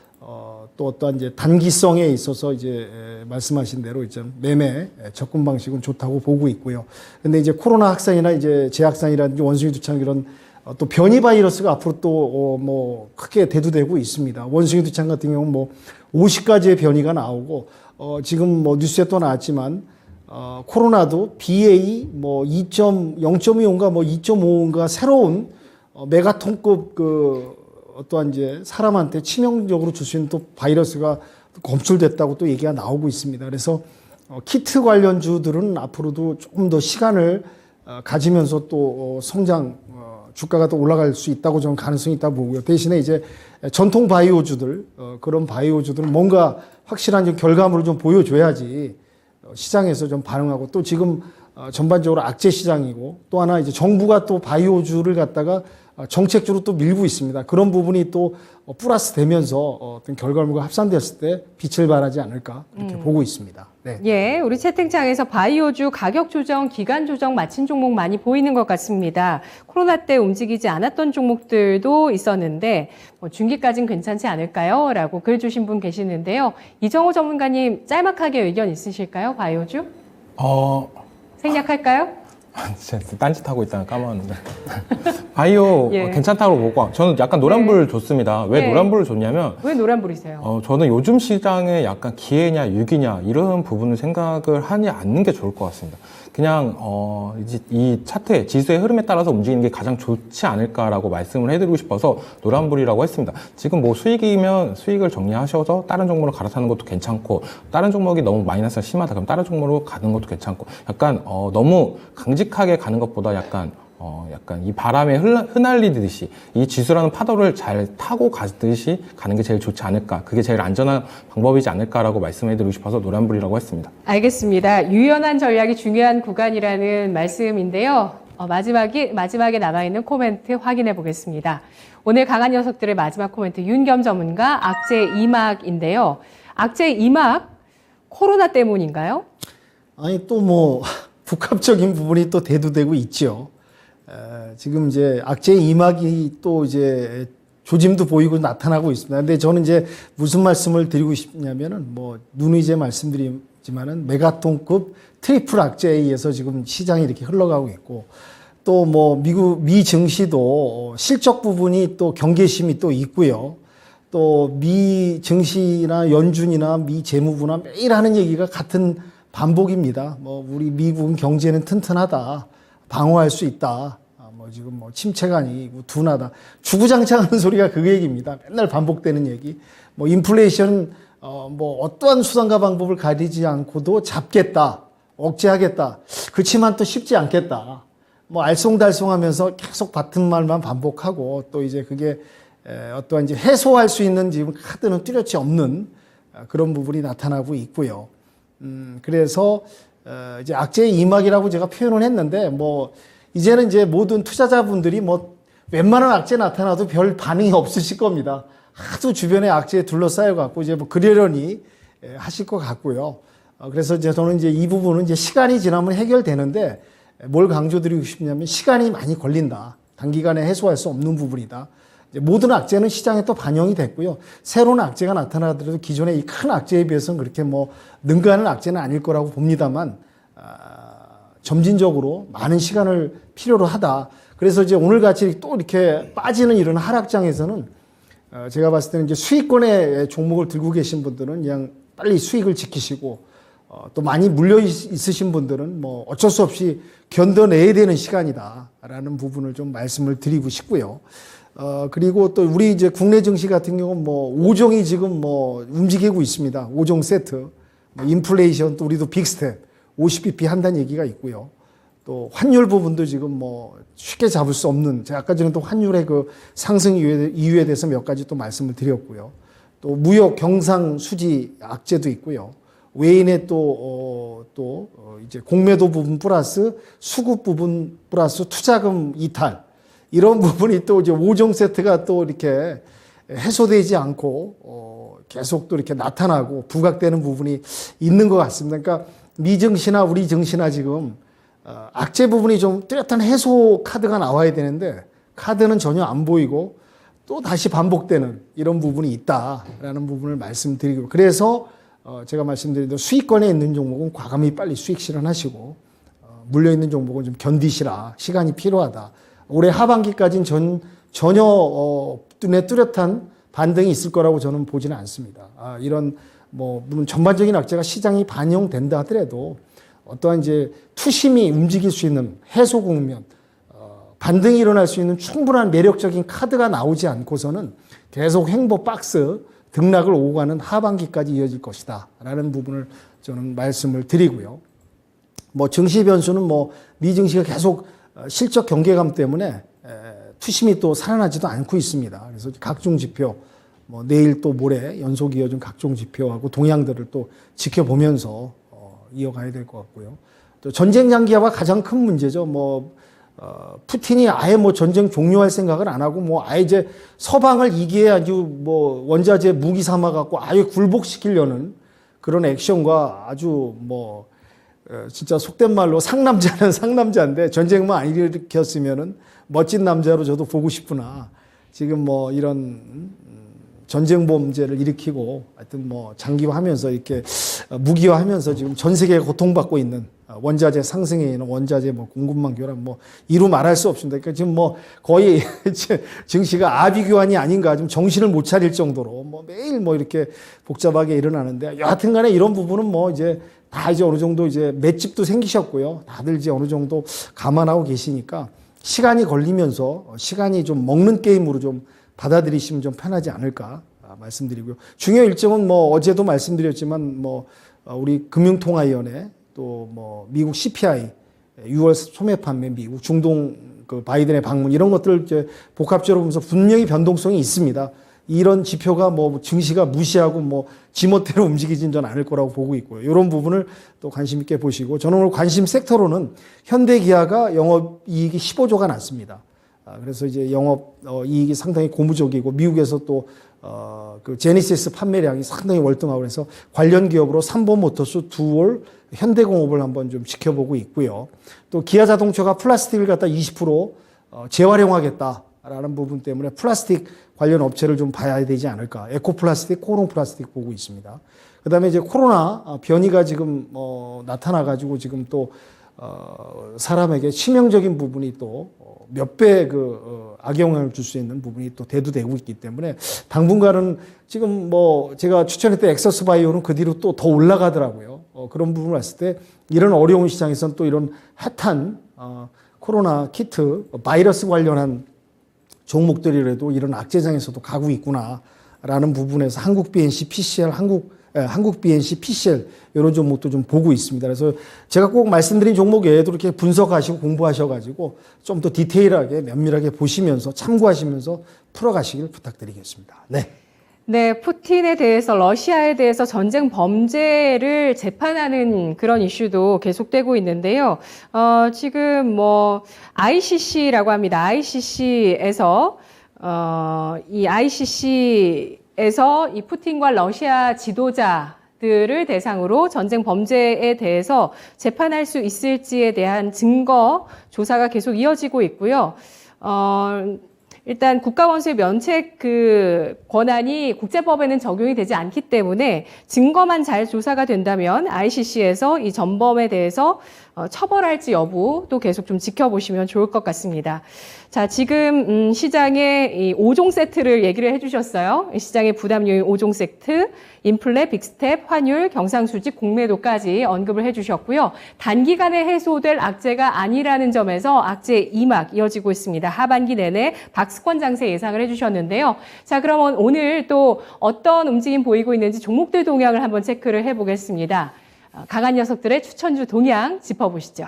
또 어떠한 이제 단기성에 있어서 이제 말씀하신 대로 이제 매매 접근 방식은 좋다고 보고 있고요. 근데 이제 코로나 확산이나 이제 재확산이라든지 원숭이 두창 이런 또 변이 바이러스가 앞으로 또 뭐 크게 대두되고 있습니다. 원숭이 두창 같은 경우는 뭐 50가지의 변이가 나오고 지금 뭐 뉴스에 또 나왔지만 코로나도 BA 뭐 0.25인가 뭐 2.5인가 새로운 메가톤급 어떠한 이제 사람한테 치명적으로 줄 수 있는 또 바이러스가 검출됐다고 또 얘기가 나오고 있습니다. 그래서 키트 관련주들은 앞으로도 조금 더 시간을 가지면서 또 성장 주가가 또 올라갈 수 있다고 저는 가능성이 있다고 보고요. 대신에 이제 전통 바이오주들 그런 바이오주들은 뭔가 확실한 좀 결과물을 좀 보여줘야지 시장에서 좀 반응하고 또 지금 전반적으로 악재 시장이고 또 하나 이제 정부가 또 바이오주를 갖다가 정책주로 또 밀고 있습니다. 그런 부분이 또 플러스 되면서 어떤 결과물과 합산됐을 때 빛을 발하지 않을까 이렇게 보고 있습니다. 네. 예, 우리 채팅창에서 바이오주 가격 조정, 기간 조정 마친 종목 많이 보이는 것 같습니다. 코로나 때 움직이지 않았던 종목들도 있었는데 중기까지는 괜찮지 않을까요? 라고 글 주신 분 계시는데요. 이정호 전문가님 짤막하게 의견 있으실까요? 바이오주? 생략할까요? 진짜 딴짓하고 있다가 까먹었는데. 바이오 예. 괜찮다고 보고 저는 약간 노란불 줬습니다. 왜 네. 노란불을 줬냐면 왜 노란불이세요? 저는 요즘 시장에 약간 기회냐 유기냐 이런 부분을 생각을 하지 않는 게 좋을 것 같습니다. 그냥 이제 이 차트 지수의 흐름에 따라서 움직이는 게 가장 좋지 않을까라고 말씀을 해드리고 싶어서 노란불이라고 했습니다. 지금 뭐 수익이면 수익을 정리하셔서 다른 종목으로 갈아타는 것도 괜찮고 다른 종목이 너무 마이너스가 심하다 그럼 다른 종목으로 가는 것도 괜찮고 약간 너무 강직하게 가는 것보다 약간 이 바람에 흩날리듯이 이 지수라는 파도를 잘 타고 가듯이 가는 게 제일 좋지 않을까. 그게 제일 안전한 방법이지 않을까라고 말씀해드리고 싶어서 노란불이라고 했습니다. 알겠습니다. 유연한 전략이 중요한 구간이라는 말씀인데요. 마지막에 남아있는 코멘트 확인해 보겠습니다. 오늘 강한 녀석들의 마지막 코멘트 윤겸 전문가 악재 2막인데요. 악재 2막 코로나 때문인가요? 아니 또 뭐 복합적인 부분이 또 대두되고 있죠. 지금 이제 악재의 2막이 또 이제 조짐도 보이고 나타나고 있습니다. 근데 저는 이제 무슨 말씀을 드리고 싶냐면은 뭐 누누이제 말씀드리지만은 메가톤급 트리플 악재에 의해서 지금 시장이 이렇게 흘러가고 있고 또 뭐 미 증시도 실적 부분이 또 경계심이 또 있고요. 또 미 증시나 연준이나 미 재무부나 매일 하는 얘기가 같은 반복입니다. 뭐 우리 미국은 경제는 튼튼하다. 방어할 수 있다. 지금 뭐 침체가 아니고 둔하다. 주구장창하는 소리가 그 얘기입니다. 맨날 반복되는 얘기. 뭐 인플레이션 뭐 어떠한 수단과 방법을 가리지 않고도 잡겠다. 억제하겠다. 그렇지만 또 쉽지 않겠다. 뭐 알쏭달쏭하면서 계속 같은 말만 반복하고 또 이제 그게 어떠한 이제 해소할 수 있는 지금 카드는 뚜렷이 없는 그런 부분이 나타나고 있고요. 그래서 이제 악재의 2막이라고 제가 표현을 했는데 뭐 이제는 이제 모든 투자자분들이 뭐 웬만한 악재 나타나도 별 반응이 없으실 겁니다. 하도 주변에 악재에 둘러싸여 갖고 이제 뭐 그러려니 하실 것 같고요. 그래서 이제 저는 이제 이 부분은 이제 시간이 지나면 해결되는데 뭘 강조드리고 싶냐면 시간이 많이 걸린다. 단기간에 해소할 수 없는 부분이다. 이제 모든 악재는 시장에 또 반영이 됐고요. 새로운 악재가 나타나더라도 기존의 이 큰 악재에 비해서는 그렇게 뭐 능가하는 악재는 아닐 거라고 봅니다만 점진적으로 많은 시간을 필요로 하다. 그래서 이제 오늘 같이 또 이렇게 빠지는 이런 하락장에서는 제가 봤을 때는 이제 수익권의 종목을 들고 계신 분들은 그냥 빨리 수익을 지키시고 또 많이 물려 있으신 분들은 뭐 어쩔 수 없이 견뎌내야 되는 시간이다라는 부분을 좀 말씀을 드리고 싶고요. 그리고 또 우리 이제 국내 증시 같은 경우는 뭐 5종이 지금 뭐 움직이고 있습니다. 5종 세트. 뭐 인플레이션 또 우리도 빅스텝 50bp 한다는 얘기가 있고요. 또 환율 부분도 지금 뭐 쉽게 잡을 수 없는, 제가 아까 전에 또 환율의 그 상승 이유에 대해서 몇 가지 또 말씀을 드렸고요. 또 무역 경상 수지 악재도 있고요. 외인의 또 이제 공매도 부분 플러스 수급 부분 플러스 투자금 이탈, 이런 부분이 또 이제 5종 세트가 또 이렇게 해소되지 않고 계속 또 이렇게 나타나고 부각되는 부분이 있는 것 같습니다. 그러니까 미 증시나 우리 증시나 지금 악재 부분이 좀 뚜렷한 해소 카드가 나와야 되는데 카드는 전혀 안 보이고 또 다시 반복되는 이런 부분이 있다라는 부분을 말씀드리고, 그래서 제가 말씀드린 대로 수익권에 있는 종목은 과감히 빨리 수익 실현하시고 물려있는 종목은 좀 견디시라, 시간이 필요하다. 올해 하반기까지는 전혀 눈에 뚜렷한 반등이 있을 거라고 저는 보지는 않습니다. 이런 뭐 물론 전반적인 악재가 시장이 반영된다 하더라도 어떠한 이제 투심이 움직일 수 있는 해소 국면, 반등이 일어날 수 있는 충분한 매력적인 카드가 나오지 않고서는 계속 횡보 박스 등락을 오고 가는 하반기까지 이어질 것이다 라는 부분을 저는 말씀을 드리고요. 뭐 증시 변수는 뭐 미증시가 계속 실적 경계감 때문에 투심이 또 살아나지도 않고 있습니다. 그래서 각종 지표, 뭐 내일 또 모레 연속 이어진 각종 지표하고 동향들을 또 지켜보면서 이어가야 될 것 같고요. 또 전쟁 장기화가 가장 큰 문제죠. 푸틴이 아예 뭐 전쟁 종료할 생각을 안 하고 뭐 아예 이제 서방을 이기에 아주 뭐 원자재 무기 삼아 갖고 아예 굴복시키려는 그런 액션과 아주 뭐 진짜 속된 말로 상남자는 상남자인데 전쟁만 안 일으켰으면은 멋진 남자로 저도 보고 싶구나. 지금 뭐 이런 전쟁 범죄를 일으키고 하여튼 뭐 장기화하면서 이렇게 무기화하면서 지금 전 세계가 고통받고 있는 원자재 상승에 있는 원자재 뭐 공급망 교란 뭐 이루 말할 수 없습니다. 그러니까 지금 뭐 거의 증시가 아비규환이 아닌가 좀 정신을 못 차릴 정도로 뭐 매일 뭐 이렇게 복잡하게 일어나는데 여하튼간에 이런 부분은 뭐 이제 다 이제 어느 정도 이제 맷집도 생기셨고요. 다들 이제 어느 정도 감안하고 계시니까 시간이 걸리면서 시간이 좀 먹는 게임으로 좀 받아들이시면 좀 편하지 않을까 말씀드리고요. 중요 일정은 뭐 어제도 말씀드렸지만 뭐 우리 금융통화위원회 또 뭐 미국 CPI 6월 소매 판매 미국 중동 그 바이든의 방문 이런 것들을 이제 복합적으로 보면서 분명히 변동성이 있습니다. 이런 지표가 뭐 증시가 무시하고 뭐 지멋대로 움직이진 전 않을 거라고 보고 있고요. 이런 부분을 또 관심 있게 보시고 저는 오늘 관심 섹터로는 현대기아가 영업이익이 15조가 났습니다. 그래서 이제 영업이익이 상당히 고무적이고 미국에서 또 그 제니시스 판매량이 상당히 월등하고 그래서 관련 기업으로 삼보모터스, 두올, 현대공업을 한번 좀 지켜보고 있고요. 또 기아자동차가 플라스틱을 갖다 20% 재활용하겠다라는 부분 때문에 플라스틱 관련 업체를 좀 봐야 되지 않을까. 에코플라스틱, 코롱플라스틱 보고 있습니다. 그다음에 이제 코로나 변이가 지금 나타나가지고 지금 또 사람에게 치명적인 부분이 또 몇 배 악영향을 줄 수 있는 부분이 또 대두되고 있기 때문에 당분간은 지금 뭐 제가 추천했던 엑서스 바이오는 그 뒤로 또 더 올라가더라고요. 그런 부분을 봤을 때 이런 어려운 시장에서는 또 이런 핫한 코로나 키트, 바이러스 관련한 종목들이라도 이런 악재장에서도 가고 있구나라는 부분에서 한국 BNC, PCR, 한국 BNC, PCL 이런 종목도 좀 보고 있습니다. 그래서 제가 꼭 말씀드린 종목 외에도 이렇게 분석하시고 공부하셔가지고 좀 더 디테일하게 면밀하게 보시면서 참고하시면서 풀어가시길 부탁드리겠습니다. 네. 네, 푸틴에 대해서 러시아에 대해서 전쟁 범죄를 재판하는 그런 이슈도 계속되고 있는데요. 지금 뭐 ICC라고 합니다. ICC에서 이 푸틴과 러시아 지도자들을 대상으로 전쟁 범죄에 대해서 재판할 수 있을지에 대한 증거 조사가 계속 이어지고 있고요. 일단 국가원수의 면책 권한이 국제법에는 적용이 되지 않기 때문에 증거만 잘 조사가 된다면 ICC에서 이 전범에 대해서 처벌할지 여부도 계속 좀 지켜보시면 좋을 것 같습니다. 자, 지금 시장의 이 5종 세트를 얘기를 해주셨어요. 시장의 부담 요인 5종 세트, 인플레, 빅스텝, 환율, 경상수직, 공매도까지 언급을 해주셨고요. 단기간에 해소될 악재가 아니라는 점에서 악재 2막 이어지고 있습니다. 하반기 내내 박스권 장세 예상을 해주셨는데요. 자, 그러면 오늘 또 어떤 움직임 보이고 있는지 종목들 동향을 한번 체크를 해보겠습니다. 강한 녀석들의 추천주 동향 짚어보시죠.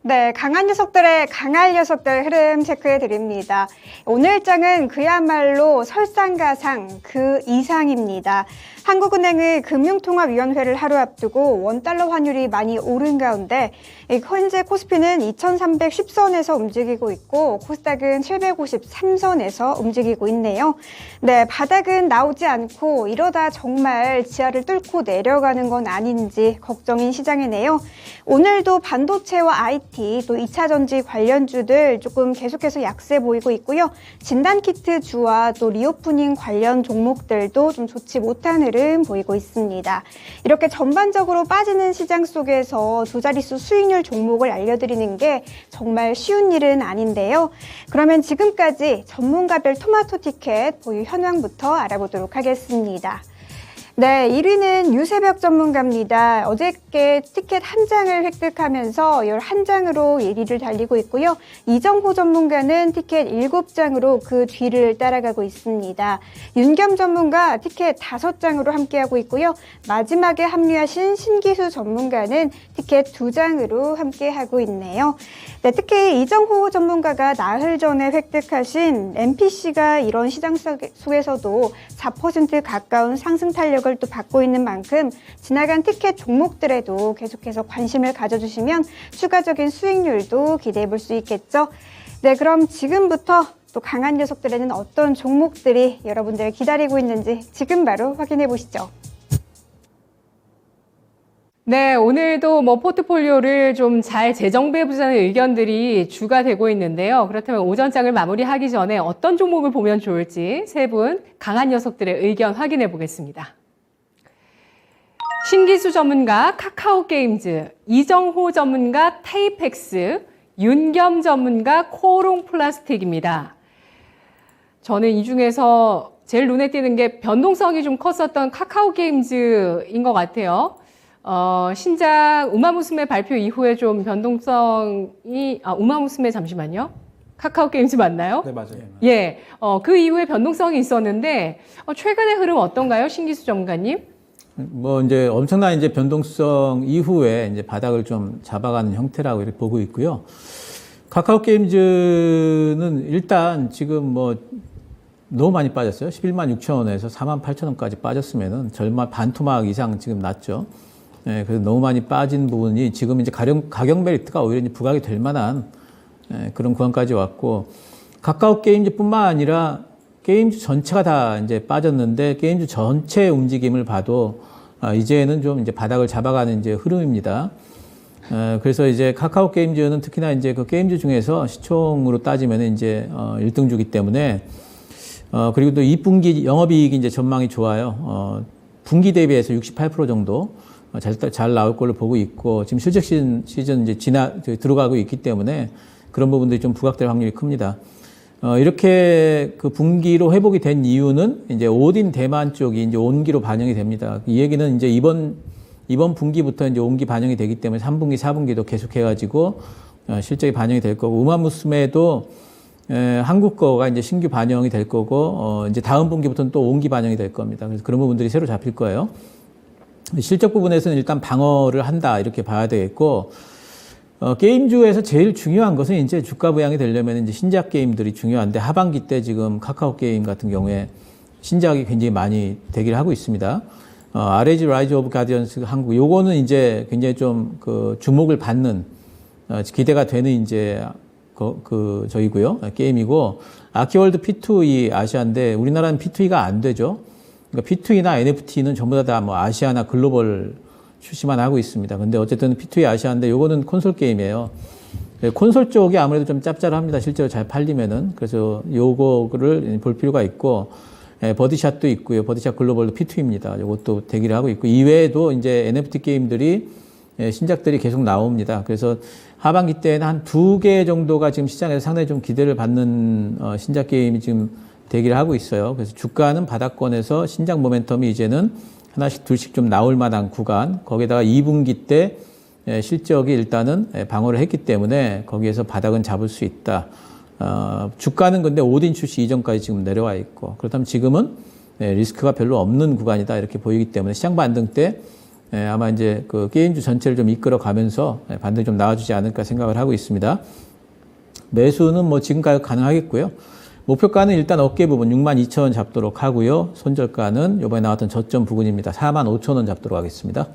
네, 강한 녀석들의 강할 녀석들 흐름 체크해 드립니다. 오늘 장은 그야말로 설상가상 그 이상입니다. 한국은행의 금융통화위원회를 하루 앞두고 원달러 환율이 많이 오른 가운데 현재 코스피는 2310선에서 움직이고 있고 코스닥은 753선에서 움직이고 있네요. 네, 바닥은 나오지 않고 이러다 정말 지하를 뚫고 내려가는 건 아닌지 걱정인 시장이네요. 오늘도 반도체와 IT 또 2차전지 관련주들 조금 계속해서 약세 보이고 있고요. 진단키트 주와 또 리오프닝 관련 종목들도 좀 좋지 못한 흐름 보이고 있습니다. 이렇게 전반적으로 빠지는 시장 속에서 두 자릿수 수익률 종목을 알려드리는 게 정말 쉬운 일은 아닌데요. 그러면 지금까지 전문가별 토마토 티켓 보유 현황부터 알아보도록 하겠습니다. 네, 1위는 유새벽 전문가입니다. 어저께 티켓 한 장을 획득하면서 11장으로 1위를 달리고 있고요. 이정호 전문가는 티켓 7장으로 그 뒤를 따라가고 있습니다. 윤겸 전문가 티켓 5장으로 함께하고 있고요. 마지막에 합류하신 신기수 전문가는 티켓 2장으로 함께하고 있네요. 네, 특히 이정호 전문가가 나흘 전에 획득하신 MPC가 이런 시장 속에서도 4% 가까운 상승 탄력을 또 받고 있는 만큼 지나간 티켓 종목들에도 계속해서 관심을 가져주시면 추가적인 수익률도 기대해 볼 수 있겠죠. 네, 그럼 지금부터 또 강한 녀석들에는 어떤 종목들이 여러분들을 기다리고 있는지 지금 바로 확인해 보시죠. 네, 오늘도 포트폴리오를 좀 잘 재정비해보자는 의견들이 주가 되고 있는데요. 그렇다면 오전장을 마무리하기 전에 어떤 종목을 보면 좋을지 세 분 강한 녀석들의 의견 확인해 보겠습니다. 신기수 전문가 카카오게임즈, 이정호 전문가 테이펙스, 윤겸 전문가 코롱 플라스틱입니다. 저는 이 중에서 제일 눈에 띄는 게 변동성이 좀 컸었던 카카오게임즈인 것 같아요. 신작 우마무스메 발표 이후에 좀 변동성이, 우마무스메 잠시만요. 카카오게임즈 맞나요? 네, 맞아요. 예, 그 이후에 변동성이 있었는데, 최근의 흐름 어떤가요? 신기수 전문가님? 이제 엄청난 이제 변동성 이후에 이제 바닥을 좀 잡아가는 형태라고 이렇게 보고 있고요. 카카오 게임즈는 일단 지금 너무 많이 빠졌어요. 11만 6천 원에서 4만 8천 원까지 빠졌으면은 절반 반토막 이상 지금 났죠. 예, 그래서 너무 많이 빠진 부분이 지금 이제 가격 메리트가 오히려 이제 부각이 될 만한 그런 구간까지 왔고, 카카오 게임즈뿐만 아니라 게임즈 전체가 다 이제 빠졌는데 게임즈 전체의 움직임을 봐도 이제는 좀 이제 바닥을 잡아가는 이제 흐름입니다. 그래서 이제 카카오 게임즈는 특히나 이제 그 게임즈 중에서 시총으로 따지면 이제 1등주기 때문에 그리고 또 2분기 영업이익이 이제 전망이 좋아요. 분기 대비해서 68% 정도 잘 나올 걸로 보고 있고, 지금 실적 시즌 이제 들어가고 있기 때문에 그런 부분들이 좀 부각될 확률이 큽니다. 이렇게 그 분기로 회복이 된 이유는 이제 오딘 대만 쪽이 이제 온기로 반영이 됩니다. 이 얘기는 이제 이번 분기부터 이제 온기 반영이 되기 때문에 3분기, 4분기도 계속해가지고 실적이 반영이 될 거고, 우마무스메도 한국 거가 이제 신규 반영이 될 거고, 이제 다음 분기부터는 또 온기 반영이 될 겁니다. 그래서 그런 부분들이 새로 잡힐 거예요. 실적 부분에서는 일단 방어를 한다 이렇게 봐야 되겠고, 게임주에서 제일 중요한 것은 이제 주가 부양이 되려면 이제 신작 게임들이 중요한데, 하반기 때 지금 카카오 게임 같은 경우에 신작이 굉장히 많이 대기를 하고 있습니다. RAG 라이즈 오브 가디언스 한국, 요거는 이제 굉장히 좀 그 주목을 받는, 기대가 되는 이제 저희고요. 게임이고, 아키월드 P2E 아시아인데 우리나라는 P2E가 안 되죠. 그러니까 P2E나 NFT는 전부 다 아시아나 글로벌 출시만 하고 있습니다. 근데 어쨌든 P2E 아시아인데 요거는 콘솔 게임이에요. 콘솔 쪽이 아무래도 좀 짭짤합니다. 실제로 잘 팔리면은. 그래서 요거를 볼 필요가 있고, 버디샷도 있고요. 버디샷 글로벌도 P2E입니다. 요것도 대기를 하고 있고, 이외에도 이제 NFT 게임들이 신작들이 계속 나옵니다. 그래서 하반기 때는 한 2개 정도가 지금 시장에서 상당히 좀 기대를 받는 신작 게임이 지금 대기를 하고 있어요. 그래서 주가는 바닥권에서 신작 모멘텀이 이제는 하나씩 둘씩 좀 나올 만한 구간, 거기다가 2분기 때 실적이 일단은 방어를 했기 때문에 거기에서 바닥은 잡을 수 있다. 주가는 근데 오딘 출시 이전까지 지금 내려와 있고, 그렇다면 지금은 리스크가 별로 없는 구간이다 이렇게 보이기 때문에 시장 반등 때 아마 이제 그 게임주 전체를 좀 이끌어 가면서 반등이 좀 나와주지 않을까 생각을 하고 있습니다. 매수는 지금 가격 가능하겠고요. 목표가는 일단 어깨 부분 62,000원 잡도록 하고요. 손절가는 이번에 나왔던 저점 부근입니다. 45,000원 잡도록 하겠습니다.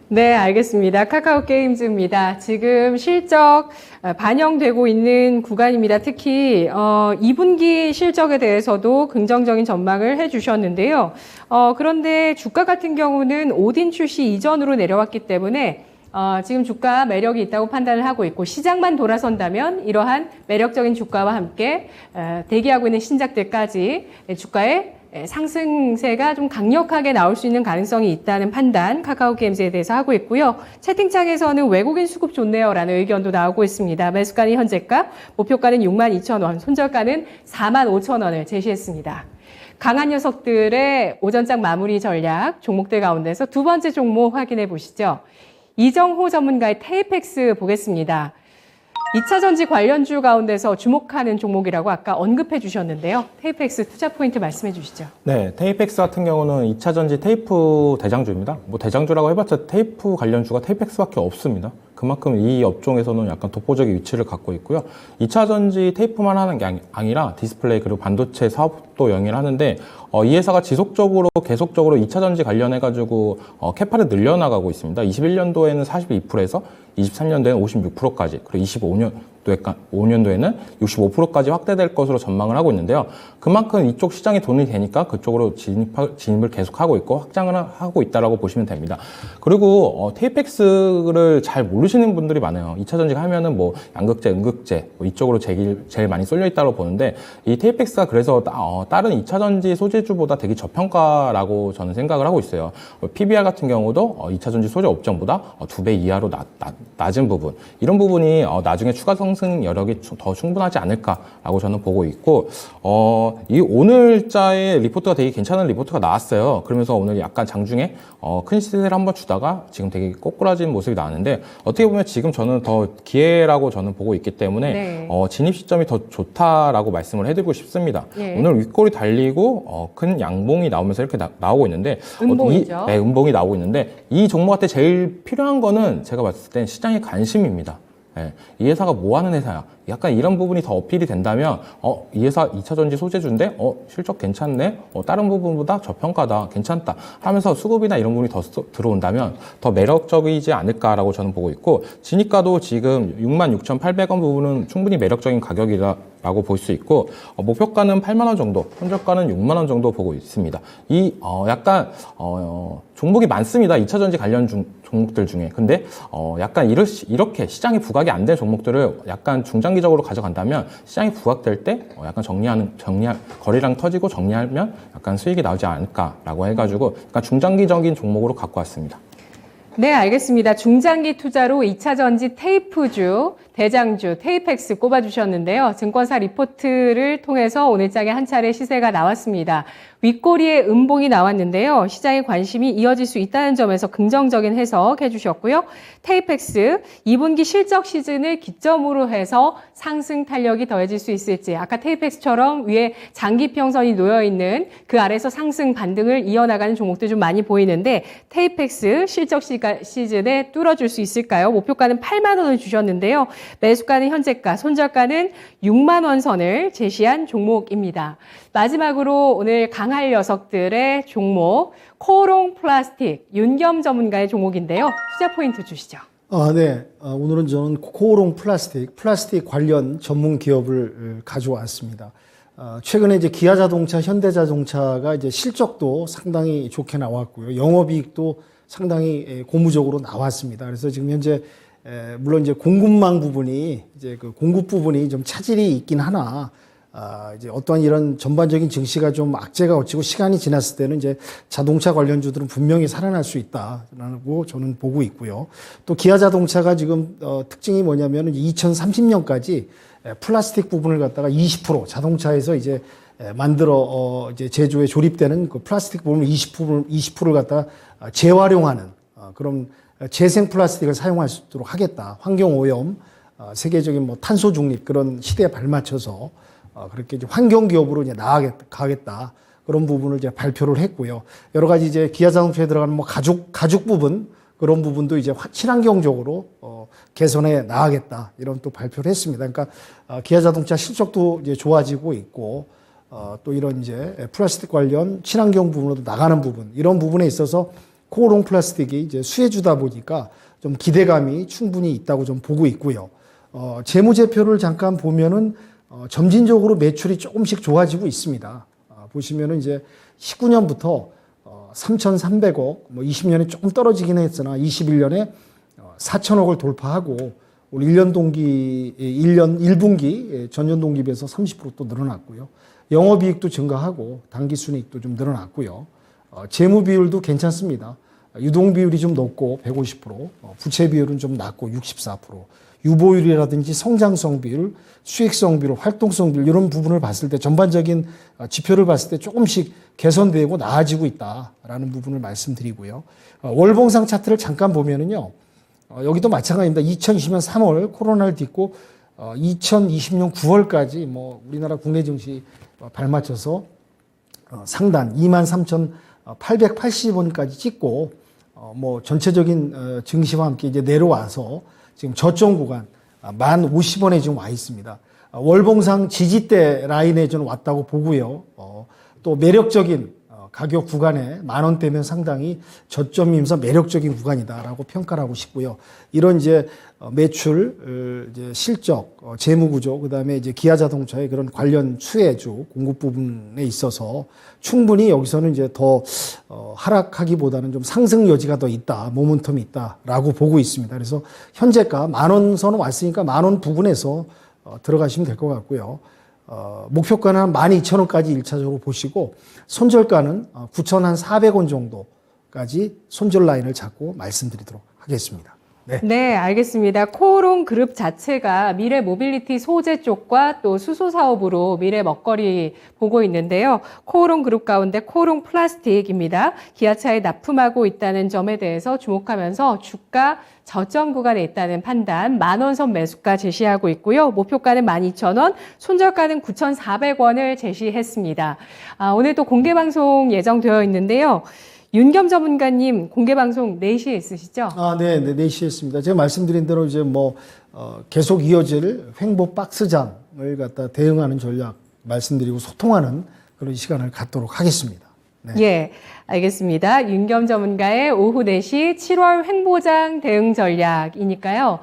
네, 알겠습니다. 카카오 게임즈입니다. 지금 실적 반영되고 있는 구간입니다. 특히 2분기 실적에 대해서도 긍정적인 전망을 해주셨는데요. 그런데 주가 같은 경우는 오딘 출시 이전으로 내려왔기 때문에 지금 주가 매력이 있다고 판단을 하고 있고, 시장만 돌아선다면 이러한 매력적인 주가와 함께 대기하고 있는 신작들까지 주가의 상승세가 좀 강력하게 나올 수 있는 가능성이 있다는 판단 카카오 게임즈에 대해서 하고 있고요. 채팅창에서는 외국인 수급 좋네요 라는 의견도 나오고 있습니다. 매수가는 현재가, 목표가는 62,000원, 손절가는 45,000원을 제시했습니다. 강한 녀석들의 오전장 마무리 전략 종목들 가운데서 두 번째 종목 확인해 보시죠. 이정호 전문가의 테이펙스 보겠습니다. 2차 전지 관련주 가운데서 주목하는 종목이라고 아까 언급해 주셨는데요. 테이펙스 투자 포인트 말씀해 주시죠. 네, 테이펙스 같은 경우는 2차 전지 테이프 대장주입니다. 뭐 대장주라고 해봤자 테이프 관련주가 테이펙스밖에 없습니다. 그만큼 이 업종에서는 약간 독보적인 위치를 갖고 있고요. 2차 전지 테이프만 하는 게 아니라 디스플레이 그리고 반도체 사업도 영위를 하는데 이 회사가 지속적으로 계속적으로 2차 전지 관련해가지고 캐파를 늘려나가고 있습니다. 21년도에는 42%에서 23년도에는 56%까지 그리고 5년도에는 65%까지 확대될 것으로 전망을 하고 있는데요. 그만큼 이쪽 시장에 돈이 되니까 그쪽으로 진입을 계속하고 있고 확장을 하고 있다라고 보시면 됩니다. 그리고 테이펙스를 잘 모르시는 분들이 많아요. 2차 전지 하면은 뭐 양극재, 음극재 뭐 이쪽으로 제일 많이 쏠려 있다고 보는데 이 테이펙스가 그래서 다른 2차 전지 소재주보다 되게 저평가라고 저는 생각을 하고 있어요. PBR 같은 경우도 2차 전지 소재 업종보다 2배 이하로 낮은 부분 이런 부분이 나중에 추가 상승 여력이 더 충분하지 않을까라고 저는 보고 있고 이 오늘자의 리포트가 되게 괜찮은 리포트가 나왔어요. 그러면서 오늘 약간 장중에 큰 시세를 한번 주다가 지금 되게 꼬꾸라진 모습이 나왔는데 어떻게 보면 지금 저는 더 기회라고 저는 보고 있기 때문에 네. 진입 시점이 더 좋다라고 말씀을 해드리고 싶습니다. 예. 오늘 윗골이 달리고 큰 양봉이 나오면서 이렇게 나오고 있는데 음봉이죠. 네, 음봉이 나오고 있는데 이 종목한테 제일 필요한 거는 제가 봤을 땐 시장의 관심입니다. 예, 이 회사가 뭐 하는 회사야? 약간 이런 부분이 더 어필이 된다면, 이 회사 2차 전지 소재주인데, 실적 괜찮네? 다른 부분보다 저평가다. 괜찮다. 하면서 수급이나 이런 부분이 더 들어온다면 더 매력적이지 않을까라고 저는 보고 있고, 지니까도 지금 66,800원 부분은 충분히 매력적인 가격이라고 볼 수 있고, 목표가는 8만원 정도, 현저가는 6만원 정도 보고 있습니다. 약간, 종목이 많습니다. 2차 전지 관련 종목들 중에. 근데, 약간 이렇게 시장이 부각이 안 된 종목들을 약간 중장기적으로 가져간다면 시장이 부각될 때 약간 거래량 터지고 정리하면 약간 수익이 나오지 않을까라고 해가지고 약간 중장기적인 종목으로 갖고 왔습니다. 네, 알겠습니다. 중장기 투자로 2차 전지 테이프주, 대장주, 테이펙스 꼽아주셨는데요. 증권사 리포트를 통해서 오늘장에 한 차례 시세가 나왔습니다. 윗꼬리에 음봉이 나왔는데요. 시장의 관심이 이어질 수 있다는 점에서 긍정적인 해석 해주셨고요. 테이펙스 2분기 실적 시즌을 기점으로 해서 상승 탄력이 더해질 수 있을지 아까 테이펙스처럼 위에 장기 평선이 놓여있는 그 아래서 상승 반등을 이어나가는 종목들 좀 많이 보이는데 테이펙스 실적 시즌에 뚫어줄 수 있을까요? 목표가는 8만 원을 주셨는데요. 매수가는 현재가, 손절가는 6만 원 선을 제시한 종목입니다. 마지막으로 오늘 강할 녀석들의 종목 코오롱 플라스틱 윤겸 전문가의 종목인데요. 투자 포인트 주시죠. 네. 오늘은 저는 코오롱 플라스틱 관련 전문 기업을 가져왔습니다. 최근에 이제 기아자동차, 현대자동차가 이제 실적도 상당히 좋게 나왔고요. 영업이익도 상당히 고무적으로 나왔습니다. 그래서 지금 현재 물론 이제 공급망 부분이 이제 그 공급 부분이 좀 차질이 있긴 하나 이제 어떠한 이런 전반적인 증시가 좀 악재가 걷히고 시간이 지났을 때는 이제 자동차 관련주들은 분명히 살아날 수 있다라고 저는 보고 있고요. 또 기아자동차가 지금 특징이 뭐냐면은 2030년까지 플라스틱 부분을 갖다가 20% 자동차에서 이제 만들어 이제 제조에 조립되는 그 플라스틱 부분을 20%를 갖다가 재활용하는 그런 재생 플라스틱을 사용할 수 있도록 하겠다. 환경 오염, 세계적인 뭐 탄소 중립 그런 시대에 발맞춰서 그렇게 이제 환경 기업으로 이제 나아가겠다. 그런 부분을 이제 발표를 했고요. 여러 가지 이제 기아자동차에 들어가는 뭐 가죽 부분 그런 부분도 이제 친환경적으로 개선해 나가겠다. 이런 또 발표를 했습니다. 그러니까 기아자동차 실적도 이제 좋아지고 있고 또 이런 이제 플라스틱 관련 친환경 부분으로도 나가는 부분 이런 부분에 있어서 코오롱 플라스틱이 이제 수혜주다 보니까 좀 기대감이 충분히 있다고 좀 보고 있고요. 재무제표를 잠깐 보면은 점진적으로 매출이 조금씩 좋아지고 있습니다. 보시면은 이제 19년부터 3,300억, 뭐 20년에 조금 떨어지긴 했으나 21년에 4천억을 돌파하고 올 1분기 전년 동기 비해서 30% 또 늘어났고요. 영업이익도 증가하고 당기순이익도 좀 늘어났고요. 재무 비율도 괜찮습니다. 유동 비율이 좀 높고 150%, 부채 비율은 좀 낮고 64%, 유보율이라든지 성장성 비율, 수익성 비율, 활동성 비율 이런 부분을 봤을 때 전반적인 지표를 봤을 때 조금씩 개선되고 나아지고 있다라는 부분을 말씀드리고요. 월봉상 차트를 잠깐 보면은요. 여기도 마찬가지입니다. 2020년 3월 코로나를 딛고 2020년 9월까지 뭐 우리나라 국내 증시 발맞춰서 상단 23,880원까지 찍고 뭐 전체적인 증시와 함께 이제 내려와서 지금 저점 구간 1050원에 지금 와 있습니다. 월봉상 지지대 라인에 좀 왔다고 보고요. 또 매력적인 가격 구간에 10,000원대면 상당히 저점이면서 매력적인 구간이다라고 평가를 하고 싶고요. 이런 이제 매출, 이제 실적, 재무 구조, 그다음에 이제 기아 자동차의 그런 관련 추해주 공급 부분에 있어서 충분히 여기서는 이제 더 하락하기보다는 좀 상승 여지가 더 있다, 모멘텀이 있다라고 보고 있습니다. 그래서 현재가 10,000원 선 왔으니까 10,000원 부근에서 들어가시면 될 것 같고요. 목표가는 한 12,000원까지 1차적으로 보시고 손절가는 9,400원 정도까지 손절 라인을 잡고 말씀드리도록 하겠습니다. 네. 네, 알겠습니다. 코오롱 그룹 자체가 미래 모빌리티 소재 쪽과 또 수소 사업으로 미래 먹거리 보고 있는데요. 코오롱 그룹 가운데 코오롱 플라스틱입니다. 기아차에 납품하고 있다는 점에 대해서 주목하면서 주가 저점 구간에 있다는 판단, 10,000원 선 매수가 제시하고 있고요. 목표가는 12,000원, 손절가는 9,400원을 제시했습니다. 오늘 또 공개 방송 예정되어 있는데요. 윤겸 전문가님 공개 방송 4시에 있으시죠? 네, 4시에 있습니다. 제가 말씀드린 대로 이제 계속 이어질 횡보 박스장을 갖다 대응하는 전략 말씀드리고 소통하는 그런 시간을 갖도록 하겠습니다. 네. 예, 알겠습니다. 윤겸 전문가의 오후 4시 7월 횡보장 대응 전략이니까요.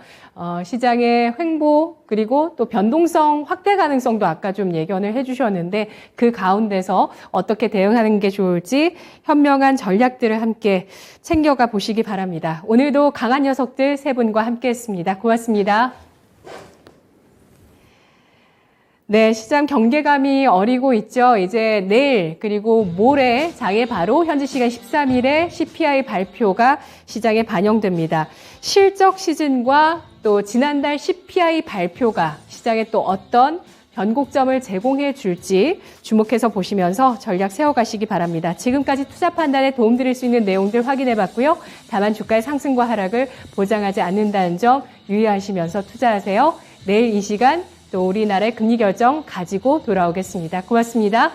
시장의 횡보 그리고 또 변동성 확대 가능성도 아까 좀 예견을 해주셨는데 그 가운데서 어떻게 대응하는 게 좋을지 현명한 전략들을 함께 챙겨가 보시기 바랍니다. 오늘도 강한 녀석들 세 분과 함께했습니다. 고맙습니다. 네, 시장 경계감이 어리고 있죠. 이제 내일 그리고 모레 장에 바로 현지 시간 13일에 CPI 발표가 시장에 반영됩니다. 실적 시즌과 또 지난달 CPI 발표가 시장에 또 어떤 변곡점을 제공해 줄지 주목해서 보시면서 전략 세워가시기 바랍니다. 지금까지 투자 판단에 도움드릴 수 있는 내용들 확인해 봤고요. 다만 주가의 상승과 하락을 보장하지 않는다는 점 유의하시면서 투자하세요. 내일 이 시간 또 우리나라의 금리 결정 가지고 돌아오겠습니다. 고맙습니다.